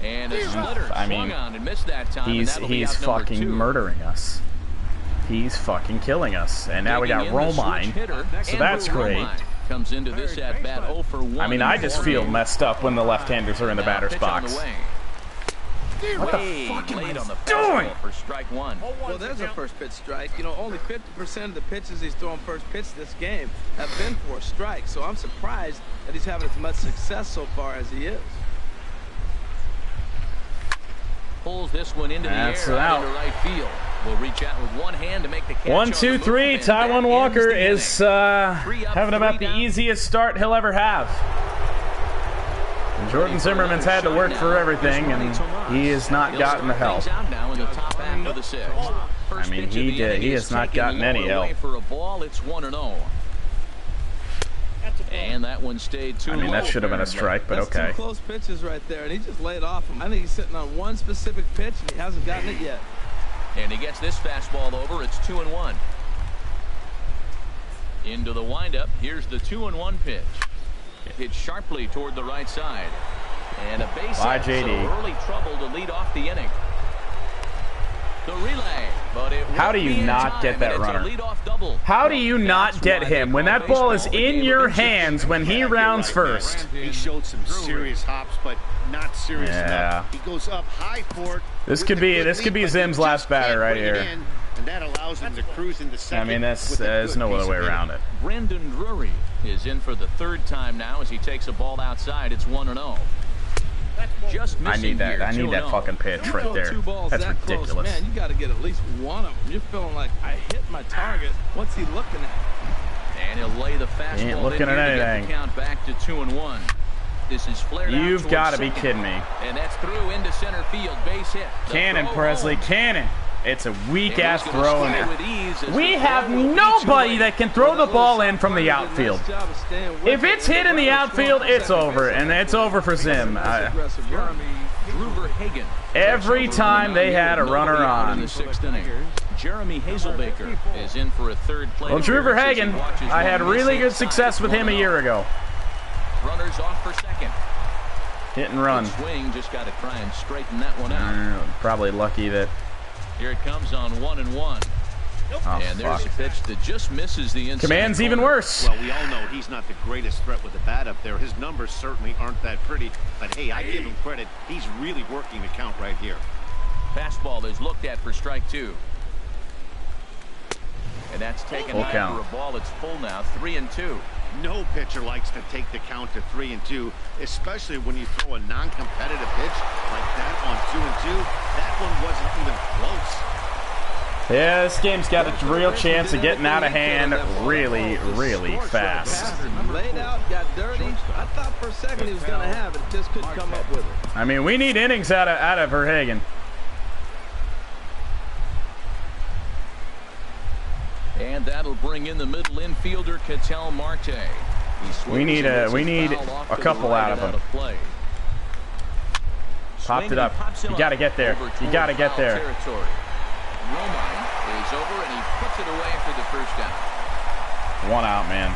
And a splitter swung on and missed that time. He's fucking murdering us. He's fucking killing us. And now we got Romine, so that's great. Comes into this at bat 0 for 1. I mean, I just feel messed up when the left-handers are in the batter's box. What the fuck am I doing? For strike 1. Well, there's a first pitch strike. You know, only 50% of the pitches he's throwing first pitch this game have been for a strike. So I'm surprised that he's having as much success so far as he is. Pulls this one into the air into right field. Will reach out with one hand to make the catch. 1, 2, 3. Taijuan Walker is having about the easiest start he'll ever have. Jordan Zimmerman's had to work for everything, and he has not gotten the help. I mean, he has not gotten any help. And that one stayed too low. I mean, that should have been a strike, but okay. That's 2 close pitches right there, and he just laid off him. I think he's sitting on one specific pitch, and he hasn't gotten it yet. And he gets this fastball over. It's 2-1. Into the windup. Here's the 2-1 pitch. Hit sharply toward the right side. And a base hit, so early trouble to lead off the inning. The relay, but it how do you not get that runner? How do you not get him when that ball is in your hands when he rounds first? He showed some serious hops, but not serious enough. He goes up high for it. This could be Zim's last batter right here. And that allows him to cruise into second. I mean, there's no other way around it. Brendan Drury is in for the 3rd time now as he takes a ball outside. It's 1-0. I need that fucking pitch right there. That's ridiculous. Close, man, you got to get at least one of them. You're feeling like I hit my target. What's he looking at? And he'll lay the fastball. He ain't looking at anything. Count back to 2-1. This is flared out. You've got to be kidding me. And that's through into center field. Base hit. Cannon, Presley, cannon. It's a weak-ass throw in there. We have nobody that can throw the ball in from the outfield. If it's hit in the outfield, it's over, and it's over for Zim. Every time they had a runner on. Jeremy Hazelbaker is in for a third play. Well, Drew Verhagen, I had really good success with him a year ago. Runners off for second. Hit and run. Swing, just got to try and straighten that one out. Probably lucky that. Here it comes on 1-1. Oh, and there's a pitch that just misses the inside. Command's corner. even worse. Well, we all know he's not the greatest threat with the bat up there. His numbers certainly aren't that pretty. But, hey, I give him credit. He's really working the count right here. Fastball is looked at for strike 2. And that's taken high for a ball. It's full now, 3-2. No pitcher likes to take the count to 3-2, especially when you throw a non-competitive pitch like that on 2-2. That one wasn't even close. Yeah, this game's got a real chance of getting out of hand really, really fast. Laid out, got dirty. I thought for a second he was going to have it. Just couldn't come up with it. I mean, we need innings out of Verhagen. And that'll bring in the middle infielder, Ketel Marte. We need a couple out of him. Popped it up. You got to get there. You got to get there. Romine is over and he puts it away for the first down. 1 out, man.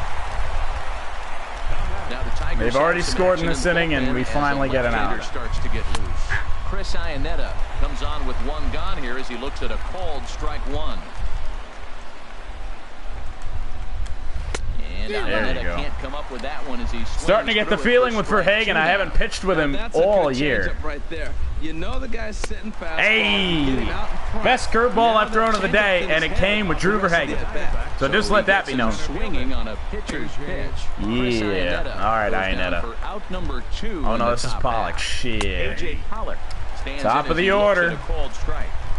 Now the Tigers They've already scored in this inning, and we finally get an out. Starts to get loose. Chris Iannetta comes on with 1 gone here as he looks at a called strike 1. And there you go. Can't come up with that one as he's starting to get the feeling with Verhagen. I haven't pitched with him all year. Right there. You know the guy's sitting fast. Hey, best curveball I've thrown of the day, and it came with Drew Verhagen. So just let that be known. Swinging on a pitcher's pitch. Yeah. All right, Iannetta. Out number 2. Oh no, this is Pollock. Shit. AJ Pollock. Top of the order.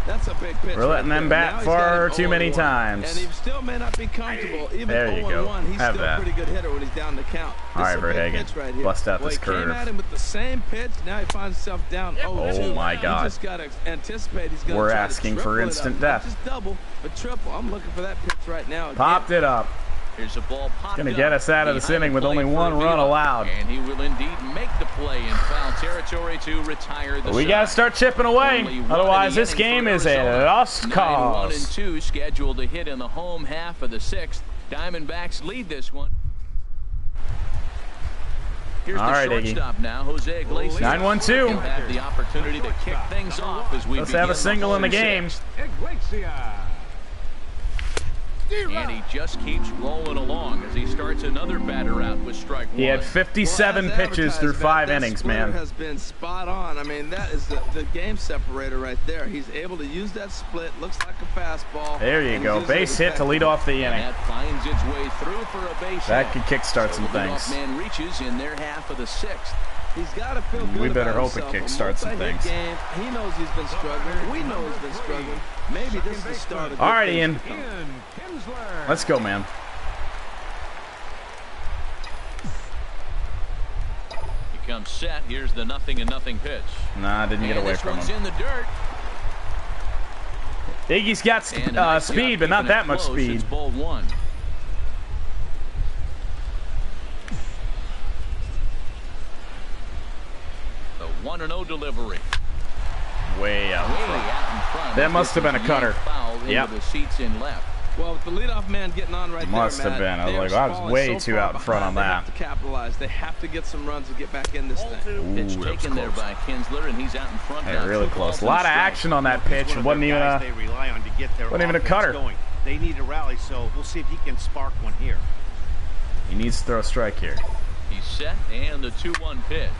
That's a big pitch. We're letting them bat far too many times. And he still may not be comfortable. Even there you go. 0-1, he's Have still that. A pretty good hitter when he's down the count. All right, Verhagen. Right bust out this curve. He came at him with the same pitch. Now he finds himself down 0-2. Oh my God. You just got to anticipate he's going to We're try asking to for instant death. Not just double, but triple. I'm looking for that pitch right now. Again. Popped it up. Here's a ball gonna get us out of this inning with only 1 run allowed. And he will indeed make the play in foul territory to retire the We got to start chipping away. Otherwise, this game is a lost cause. 1-2 scheduled to hit in the home half of the 6th. Diamondbacks lead this one. Here's all right, the shortstop now, Jose Iglesias. 9-1-2. He'll have the opportunity to kick things off as we Let's have a single in the game. And he just keeps rolling along as he starts another batter out with strike 1. He had 57 pitches through 5 innings, man. Has been spot on. I mean, that is the game separator right there. He's able to use that split. Looks like a fastball. There you go. Base hit to lead off the inning. And that finds its way through for a base hit. That could kickstart some things. Man reaches in their half of the 6th. He's got to feel good. We better hope it kickstarts some things. Game. He knows he's been struggling. We know he's been struggling. Maybe this is the start of. All right, Ian. Let's go, man. He comes set. Here's the 0-0 pitch. Nah, didn't get away from him. This one's in the dirt. Iggy's got speed, but not that much speed. It's ball 1. The 1-0 delivery. Way out in front. That must have been a cutter. Yep. The seats in left. Well, with the leadoff man getting on right must there, have been. I was like, I was way too out in front on that. They have to capitalize. They have to get some runs to get back in this thing. Ooh, pitch taken there by Kinsler, and he's out in front. Hey, really close. A lot of action on that pitch. It wasn't even a cutter. They need a rally, so we'll see if he can spark one here. He needs to throw a strike here. He's set, and the 2-1 pitch.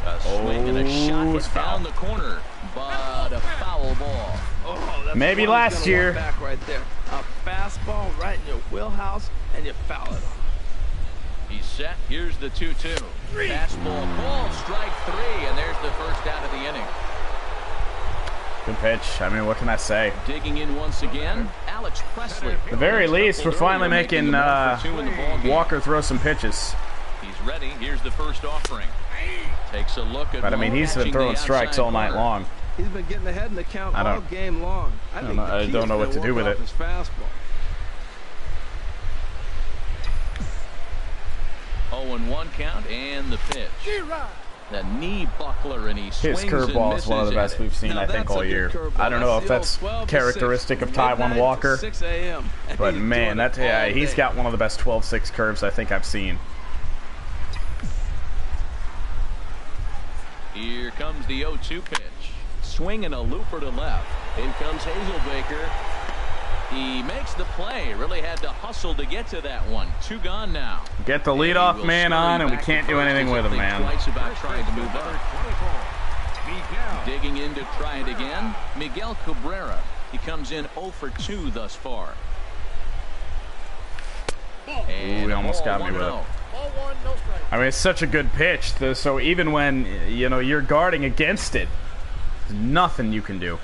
A swing and a shot hit down the corner, but a foul ball. Oh, that's maybe last year. Back right there. A fastball right in your wheelhouse, and you foul it off. He's set. Here's the 2-2. Fastball, ball, strike 3, and there's the first out of the inning. Good pitch. I mean, what can I say? Digging in once again, Alex Presley. At the very least, we're finally making Walker throw some pitches. He's ready. Here's the first offering. Takes a look at. But I mean, he's been throwing strikes all night long. He's been getting ahead in the count all game long. I don't know what to do with it. His fastball. 0-1 count and the pitch. The knee buckler, and he swings. His curveball is one of the best we've seen, I think, all year. I don't know if that's characteristic of Taijuan Walker, but man, he's got one of the best 12-6 curves I think I've seen. Here comes the 0-2 pitch. Swinging a looper to left. In comes Hazelbaker. He makes the play. Really had to hustle to get to that one. 2 gone now. Get the leadoff man on, and we can't do anything with him, man. Twice about trying to move up. Digging in to try it again. Miguel Cabrera. He comes in 0 for 2 thus far. And he almost got me with it. I mean, it's such a good pitch, so even when you're guarding against it, there's nothing you can do.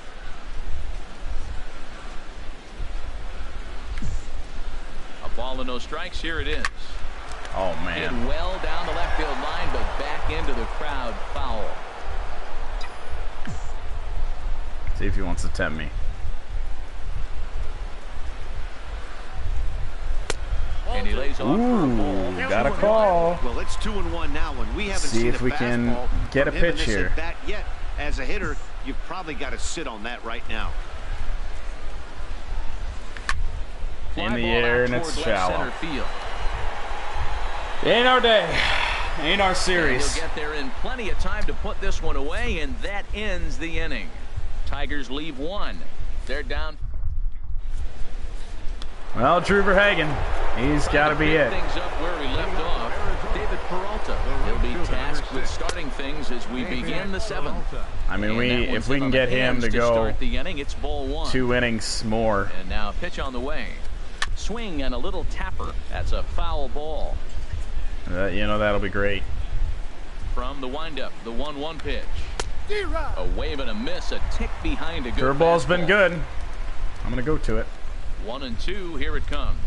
Ball and no strikes. Here it is. Oh man! Hit well down the left field line, but back into the crowd. Foul. See if he wants to tempt me. And he lays off for a ball. Got a call. Well, it's 2-1 now, and we haven't seen if we can get a pitch here. Yet, as a hitter, you've probably got to sit on that right now. In the air, and it's shallow. Ain't our day. Ain't our series. He'll get there in plenty of time to put this one away, and that ends the inning. Tigers leave 1. They're down. Well, Drew Verhagen, he's got to be it. Things up where we left off. David Peralta. He'll be tasked with starting things as we begin the 7th. I mean, if we can get him to go start the inning, it's ball 1. 2 innings more. And now pitch on the way. Swing and a little tapper. That's a foul ball. That'll be great. From the windup, the 1-1 pitch. A wave and a miss, a tick behind a good curveball's been good. I'm gonna go to it. 1-2. Here it comes.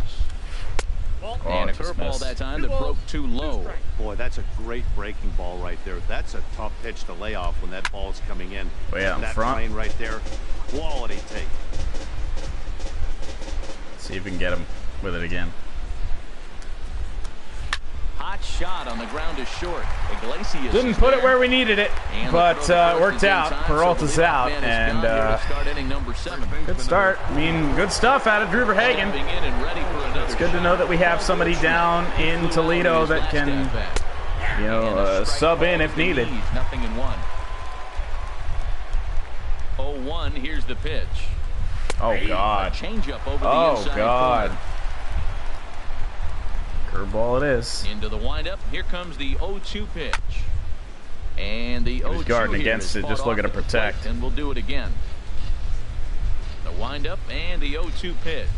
And a curveball that time that broke too low. Boy, that's a great breaking ball right there. That's a tough pitch to lay off when that ball's coming in. Way out in that front. Plane right there, quality take. See if we can get him with it again. Hot shot on the ground is short. Iglesias didn't put it where we needed it, but it worked out. Peralta's out, and good start. I mean, good stuff out of Drew Verhagen. It's good to know that we have somebody down in Toledo that can, sub in if needed. Nothing in 1. 0-1. Here's the pitch. Oh God! Changeup over the inside God! corner. Curveball it is. Into the windup. Here comes the 0-2 pitch. And the 0-2 guarding against it, just looking to protect. And we'll do it again. The windup and the 0-2 pitch.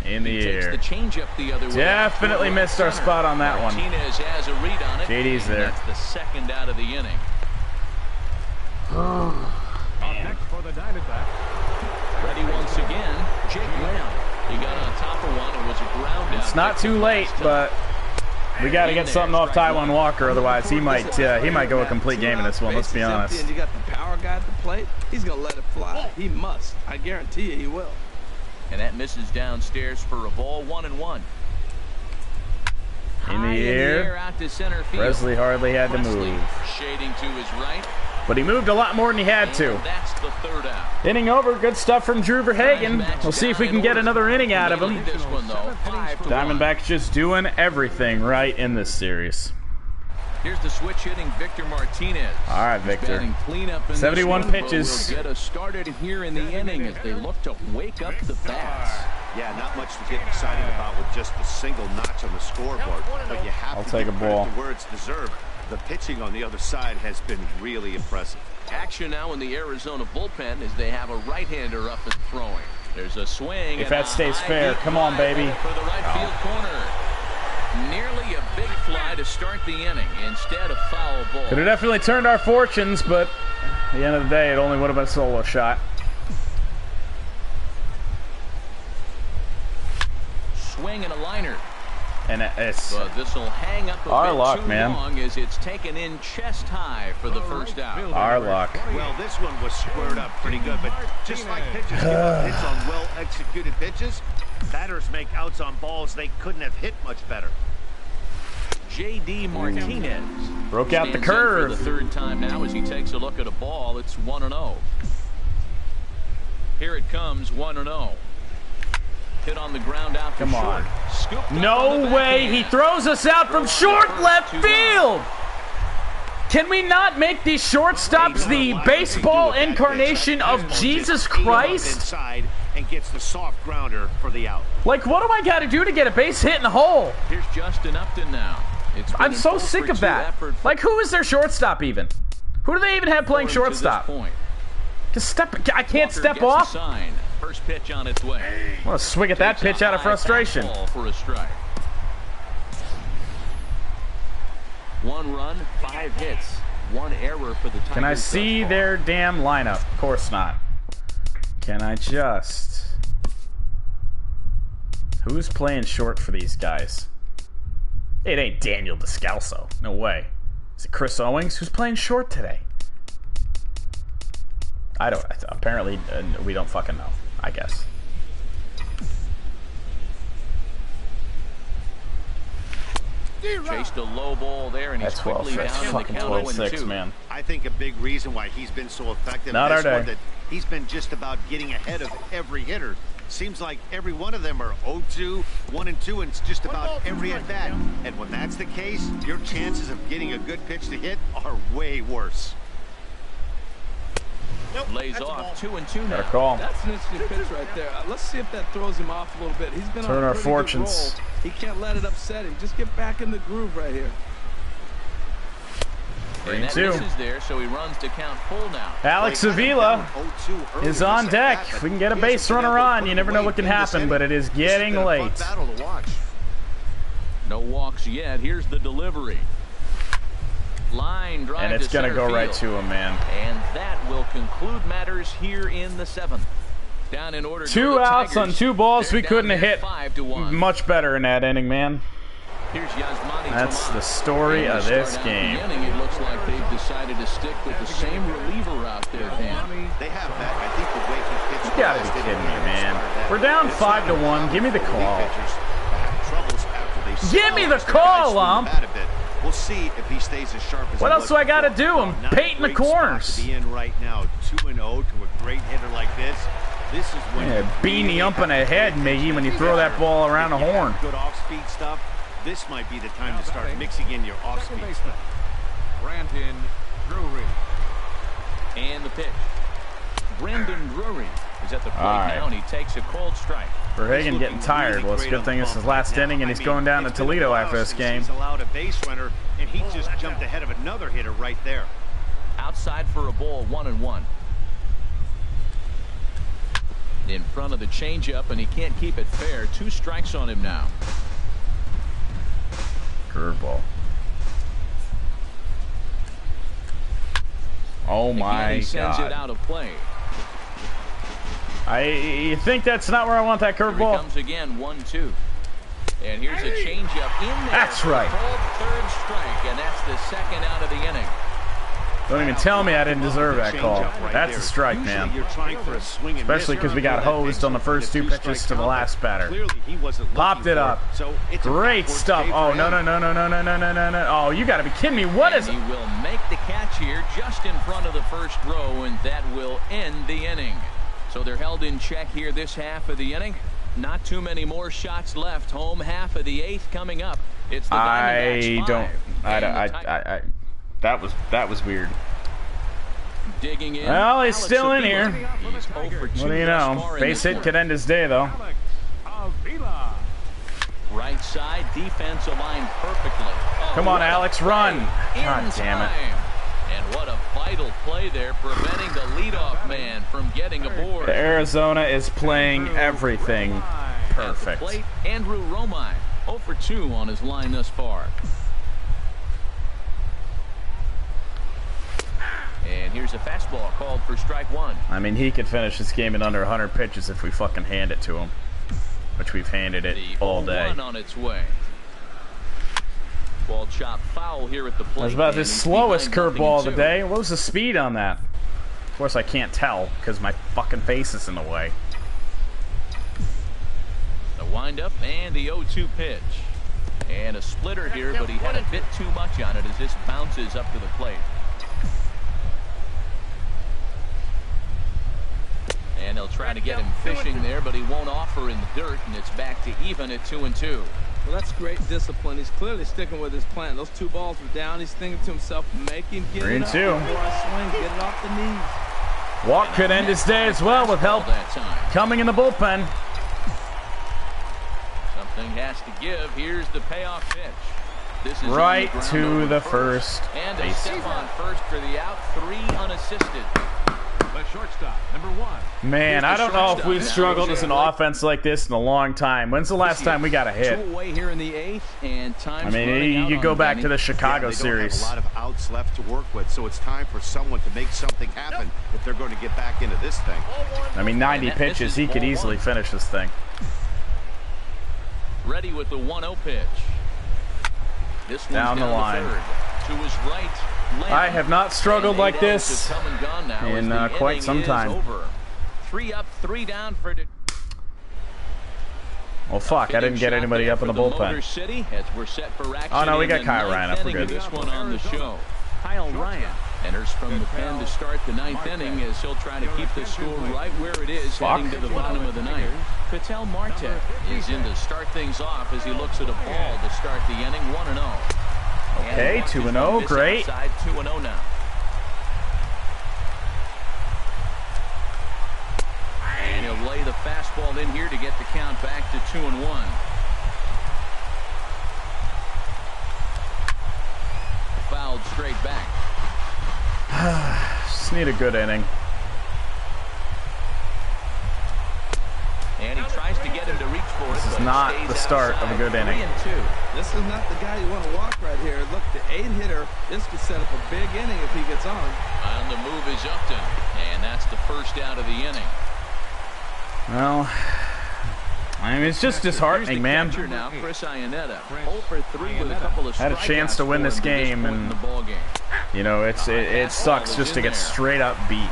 In the air. Takes the changeup the other way. Definitely missed our spot on that one. Martinez has a read on it. JD's there. That's the 2nd out of the inning. Next for the Diamondbacks. Ready once again, Jake Lamb. He got on top of one. It was a ground out. It's not too late, but we got to get something off Taijuan Walker, otherwise he might go a complete game in this one. Let's be honest. And you got the power guy at the plate. He's gonna let it fly. He must. I guarantee you, he will. And that misses downstairs for a ball. 1-1. In the air, out to center field. Presley hardly had to move. Shading to his right. But he moved a lot more than he had to. That's the 3rd out. Inning over. Good stuff from Drew Verhagen. We'll see if we can get another inning out of him. Diamondbacks just doing everything right in this series. Here's the switch hitting Victor Martinez. All right, Victor. 71 pitches. We'll get us started here in the inning as they look to wake up the bats. Yeah, not much to get excited about with just a single notch on the scoreboard. But you have to take a give ball. credit to where it's deserved. The pitching on the other side has been really impressive. Action now in the Arizona bullpen as they have a right-hander up and throwing. There's a swing. If that stays fair, come on, baby. For the right field corner. Nearly a big fly to start the inning instead of foul ball. Could have definitely turned our fortunes, but at the end of the day, it only would have been a solo shot. Swing and a liner. And it's this will hang up our luck, man. Long as it's taken in chest high for the first out. Our luck. Well, this one was squared up pretty good, but just like pitchers give up hits on well-executed pitches, batters make outs on balls they couldn't have hit much better. J.D. Martinez broke out the stands curve in for the third time now as he takes a look at a ball. It's 1-0. Here it comes, 1-0. Hit on the ground out to short. No way. He throws us out from short left field. Can we not make these shortstops the baseball incarnation of Jesus Christ? And gets the soft grounder for the out. Like, what do I got to do to get a base hit in the hole? Here's Justin Upton now. I'm so sick of that. Like, who is their shortstop even? Who do they even have playing shortstop? Just step. I can't step off. First pitch on its way. I want to swing at that pitch out of frustration. For a strike. 1 run, 5 hits, 1 error for the Tigers. Can I see their damn lineup? Of course not. Can I just... Who's playing short for these guys? It ain't Daniel Descalso. No way. Is it Chris Owings? Who's playing short today? I don't... Apparently, we don't fucking know. I guess. Chased a low ball there, and he's quickly down in the count 0-2. Man. I think a big reason why he's been so effective Not in our this day. one that he's been just about getting ahead of every hitter. Seems like every one of them are 0-2, 1-2, and it's just about every at bat. And when that's the case, your chances of getting a good pitch to hit are way worse. Nope, lays off 2-2 now. Call. That's an interesting pitch right there. Let's see if that throws him off a little bit. He's been Turn on a our pretty fortunes. good roll. He can't let it upset him. Just get back in the groove right here. And that misses there, so he runs to count full now. Alex Avila is on deck. If we can get a base runner on, you never know what can happen, but it is getting late. No walks yet. Here's the delivery. Line drive, and it's going to go right to him, man. And that will conclude matters here in the 7th. Down in order. 2 outs on 2 balls. We couldn't have hit much better in that inning, man. Here's Yasmani. That's the story of this game. It looks like they've decided to stick with the same reliever out there, Dan. They have that. I think the way he pitched. You gotta be kidding me, man. We're down 5-1. Give me the call. Give me the call, We'll see if he stays as sharp as what else do I got to do? I'm painting the corners. To be in right now, 2-0 to a great hitter like this. This is when beanie umping ahead, Miggy, when you throw that ball around the horn. Good off-speed stuff. This might be the time to start mixing in your off-speed stuff. Brandon Drury. And the pitch. Brandon Drury is at the plate now, and he takes a cold strike. Verhagen getting tired. Well, it's a good thing this is his last inning, and he's going down to Toledo after this game. He's allowed a base runner, and he just jumped ahead of another hitter right there. Outside for a ball, 1-1. In front of the changeup, and he can't keep it fair. 2 strikes on him now. Curveball. Oh my God. Sends it out of play. You think that's not where I want that curveball? Here comes again, 1-2. And here's a changeup in there. That's right. Third strike, and that's the second out of the inning. Don't even tell me I didn't deserve that call. That's a strike, man. Especially because we got hosed on the first 2 pitches to the last batter. Popped it up. Great stuff. Oh, no. Oh, you got to be kidding me. What is it? He will make the catch here just in front of the first row, and that will end the inning. So they're held in check here this half of the inning. Not too many more shots left. Home half of the 8th coming up. It's the Diamondbacks 5. That was weird. Digging in. Well, he's still in here. He's 0 for 2 what do you know? Base hit could end his day, though. Right side, defense aligned perfectly. Come on, Alex, run. God damn it. And what a vital play there, preventing the leadoff man from getting aboard. Arizona is playing everything perfect. At the plate, Andrew Romine, 0 for 2 on his line thus far. And here's a fastball called for strike 1. I mean, he could finish this game in under 100 pitches if we fucking hand it to him, which we've handed it all day. On its way. Ball chopped foul here at the plate. That's about the slowest curveball of the day. What was the speed on that? Of course, I can't tell because my fucking face is in the way. The windup and the 0-2 pitch. And a splitter here, but he had a bit too much on it as this bounces up to the plate. And they'll try to get him fishing there, but he won't offer in the dirt, and it's back to even at 2-2. Well, that's great discipline. He's clearly sticking with his plan. Those 2 balls were down. He's thinking to himself, make him get it up before I swing, get it off the knees. Walk could end his day as well with help coming in the bullpen. Something has to give. Here's the payoff pitch. This is right to the first and base. A step on first for the out. 3 unassisted. The shortstop, number 1. Man, I don't know if we've struggled as an offense like this in a long time. When's the last time we got a hit? 2 away here in the 8th, and I mean, you go back to the Chicago series. Have a lot of outs left to work with, so it's time for someone to make something happen if they're going to get back into this thing. I mean, 90 pitches, he could easily finish this thing. Ready with the 1-0 pitch. This one's down the line. To his right. I have not struggled like this in quite some time. 3 up, 3 down for. Well, fuck! I didn't get anybody up in the bullpen. Oh no, we got Kyle Ryan up. We're good. This one on the show. Kyle Ryan enters from the pen to start the 9th inning as he'll try to keep the score right where it is heading to the bottom of the 9th. Ketel Marte is in to start things off as he looks at a ball to start the inning. 1-0. Okay, 2-0, great. 2-0 now. And he'll lay the fastball in here to get the count back to 2-1. Fouled straight back. Just need a good inning. And he tries to get him to reach for it. This is not the start of a good inning. 3-2. This is not the guy you want to walk right here. Look, the 8-hitter, this could set up a big inning if he gets on. On the move is Upton, and that's the first out of the inning. Well, I mean, it's just disheartening, man. Now, Chris Iannetta, 0 for 3 with a couple of had a chance to win this game, and you know, it sucks just to get straight up beat.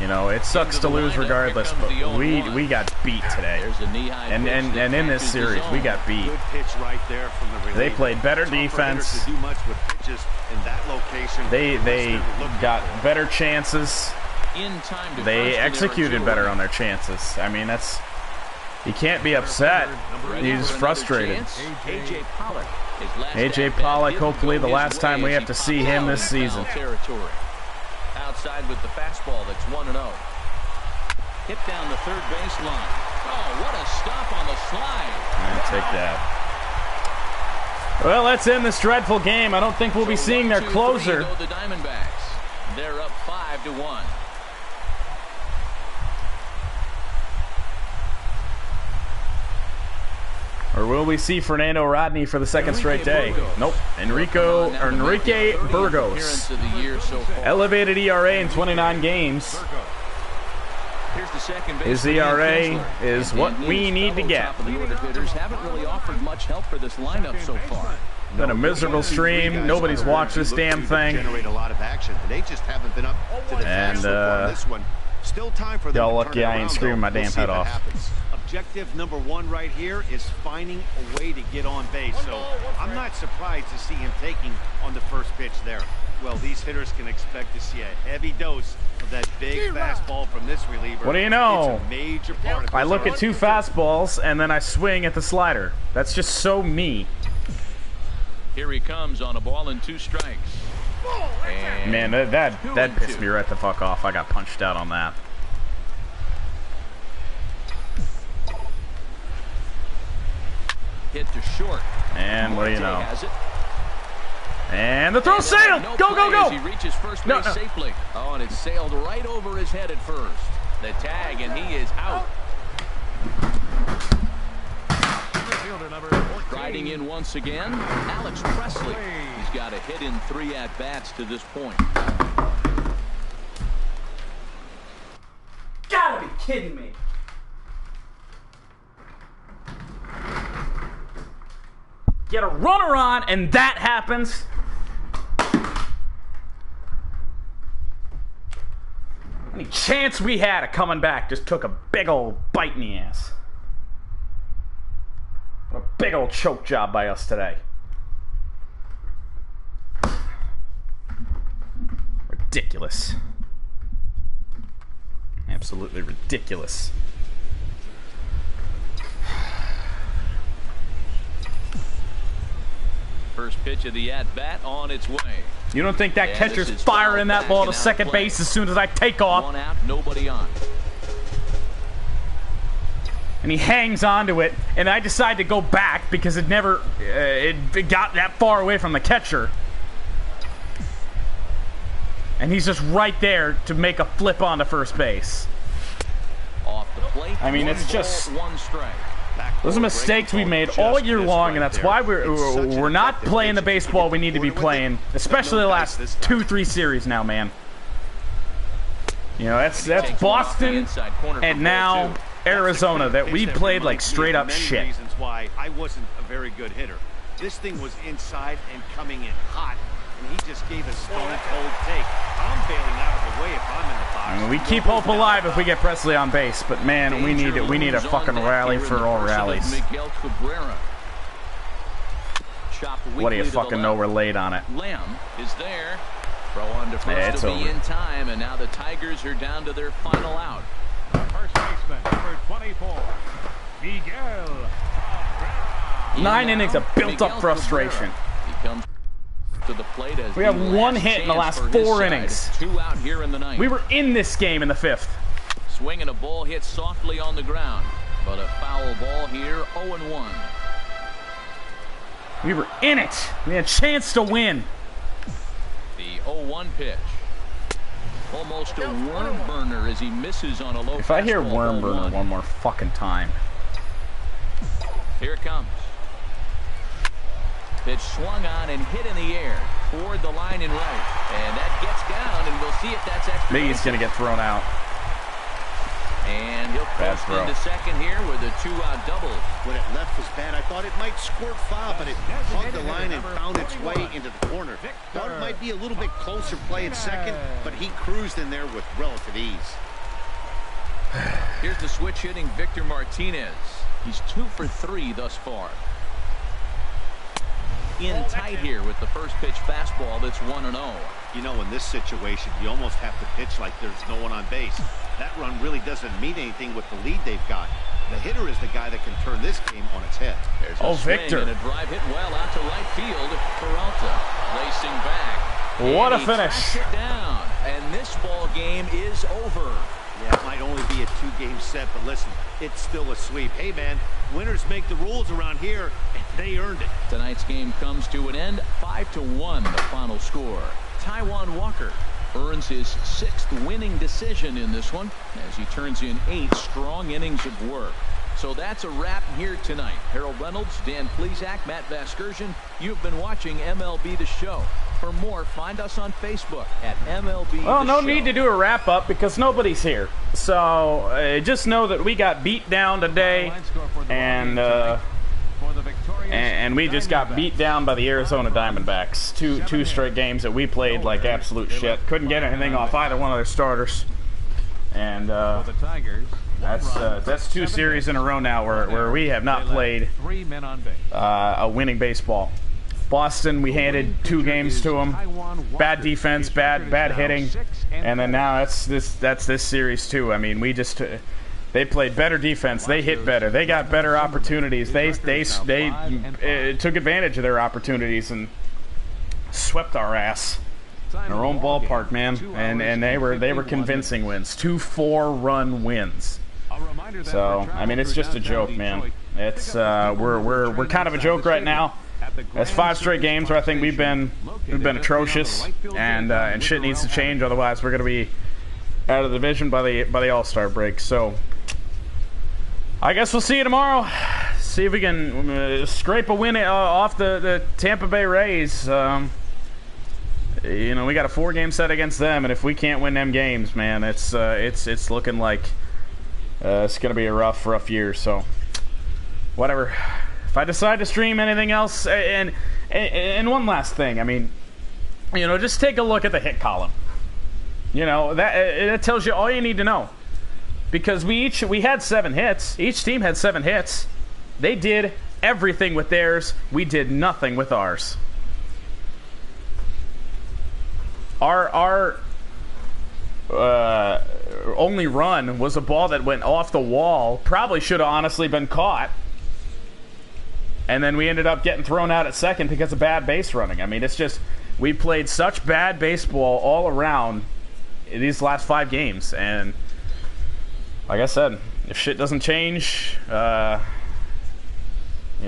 You know, it sucks to lose regardless, but we got beat today. And in this series, we got beat. They played better defense. They got better chances. They executed better on their chances. I mean, that's, you can't be upset. He's frustrated. AJ Pollock, hopefully the last time we have to see him this season. Outside with the fastball, that's 1-0. Hit down the third baseline. Oh, what a stop on the slide. I'll take that. Well, let's end this dreadful game. I don't think we'll be seeing their closer. The Diamondbacks. They're up 5-1. Or will we see Fernando Rodney for the second straight day? Nope. Enrique Burgos. Elevated ERA in 29 games. His ERA is what we need to get. The order hitters haven't really offered much help for this lineup so far. Been a miserable stream. Nobody's watched this damn thing. And y'all lucky I ain't screaming my damn head off. Objective number 1 right here is finding a way to get on base. So I'm not surprised to see him taking on the first pitch there. Well, these hitters can expect to see a heavy dose of that big fastball from this reliever. What do you know? It's a major part of I look at 2 fastballs and then I swing at the slider. That's just so me. Here he comes on a ball and 2 strikes. And man, that pissed me right the fuck off. I got punched out on that. Hit to short. And what do you know? And the throw sailed! Go, go, go! He reaches first base safely. Oh, and it sailed right over his head at first. The tag, and he is out. Riding in once again, Alex Presley. He's got a hit in 3 at-bats to this point. Gotta be kidding me. get a runner on, and that happens. Any chance we had of coming back just took a big old bite in the ass. What a big old choke job by us today. Ridiculous. Absolutely ridiculous. First pitch of the at-bat on its way. You don't think that catcher's firing that ball to second base as soon as I take off? One out, nobody on. And he hangs onto it, and I decide to go back because it never it got that far away from the catcher. And he's just right there to make a flip onto first base. Off the plate. I mean, it's just one strike. those are mistakes we made all year long, and that's why we're not playing the baseball we need to be playing, especially the last 2-3 series now, man. You know, that's Boston and now Arizona that we played like straight up shit. Reasons why I wasn't a very good hitter. This thing was inside and coming in hot, and he just gave a stone-cold take. I'm bailing out of the way if I'm in the box. I mean, we keep hope alive if we get Presley on base, but man, we need a fucking rally for all rallies. What do you fucking know? We're late on it. Lamb is there. Throw on to first to be in time, and now the Tigers are down to their final out. First baseman, number 24, Miguel. 9 innings of built-up frustration. He comes to the plate as we have one hit in the last 4 innings. 2 out here in the 9th. We were in this game in the 5th. Swinging a ball hit softly on the ground, but a foul ball here, 0-1. We were in it. We had a chance to win. The 0-1 pitch. Almost a worm burner as he misses on a low. If I hear worm burner one more fucking time. Here it comes. Pitch swung on and hit in the air toward the line and right. And that gets down, and we'll see if that's extra. Maybe he's going to get thrown out. And he'll post into second here with a 2-out double. When it left was bad, I thought it might squirt foul, but it hugged the line and found its way into the corner. Thought it might be a little bit closer play at second, but he cruised in there with relative ease. Here's the switch hitting Victor Martinez. He's 2 for 3 thus far. In tight here with the first pitch fastball that's 1-0. You know, in this situation, you almost have to pitch like there's no one on base. That run really doesn't mean anything with the lead they've got. The hitter is the guy that can turn this game on its head. There's a swing Victor. And a drive hit well out to right field. Peralta racing back. What a finish. It down, and this ball game is over. Yeah, it might only be a 2-game set, but listen, it's still a sweep. Hey, man, winners make the rules around here, and they earned it. Tonight's game comes to an end, 5-1, the final score. Taijuan Walker earns his 6th winning decision in this one as he turns in 8 strong innings of work. So that's a wrap here tonight. Harold Reynolds, Dan Plesac, Matt Vasgersian, you've been watching MLB The Show. For more, find us on Facebook at MLB The Show. Well, no need to do a wrap-up because nobody's here. So just know that we got beat down today, and we just got beat down by the Arizona Diamondbacks. Two straight games that we played like absolute shit. Couldn't get anything off either one of their starters. And that's 2 series in a row now where we have not played a winning baseball. Boston, we handed 2 games to them. Bad defense, bad hitting, and then now that's this series too. I mean, they played better defense. They hit better. They got better opportunities. They took advantage of their opportunities and swept our ass in our own ballpark, man. And they were convincing wins. 2 4-run wins. So I mean, it's just a joke, man. It's we're kind of a joke right now. That's 5 straight games where I think we've been atrocious, and shit needs to change. Otherwise, we're gonna be out of the division by the All-Star break. So I guess we'll see you tomorrow. See if we can scrape a win off the Tampa Bay Rays. You know, we got a 4-game set against them, and if we can't win them games, man, it's looking like it's gonna be a rough year. So whatever. if I decide to stream anything else, and one last thing, I mean, you know, just take a look at the hit column. You know, that tells you all you need to know. Because we had 7 hits. Each team had 7 hits. They did everything with theirs. We did nothing with ours. Our only run was a ball that went off the wall. Probably should have honestly been caught. And then we ended up getting thrown out at second because of bad base running. I mean, it's just, we played such bad baseball all around in these last 5 games. And like I said, if shit doesn't change, you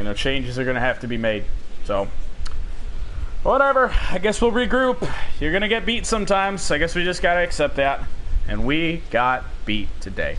know, changes are going to have to be made. So, whatever. I guess we'll regroup. You're going to get beat sometimes. I guess we just got to accept that. And we got beat today.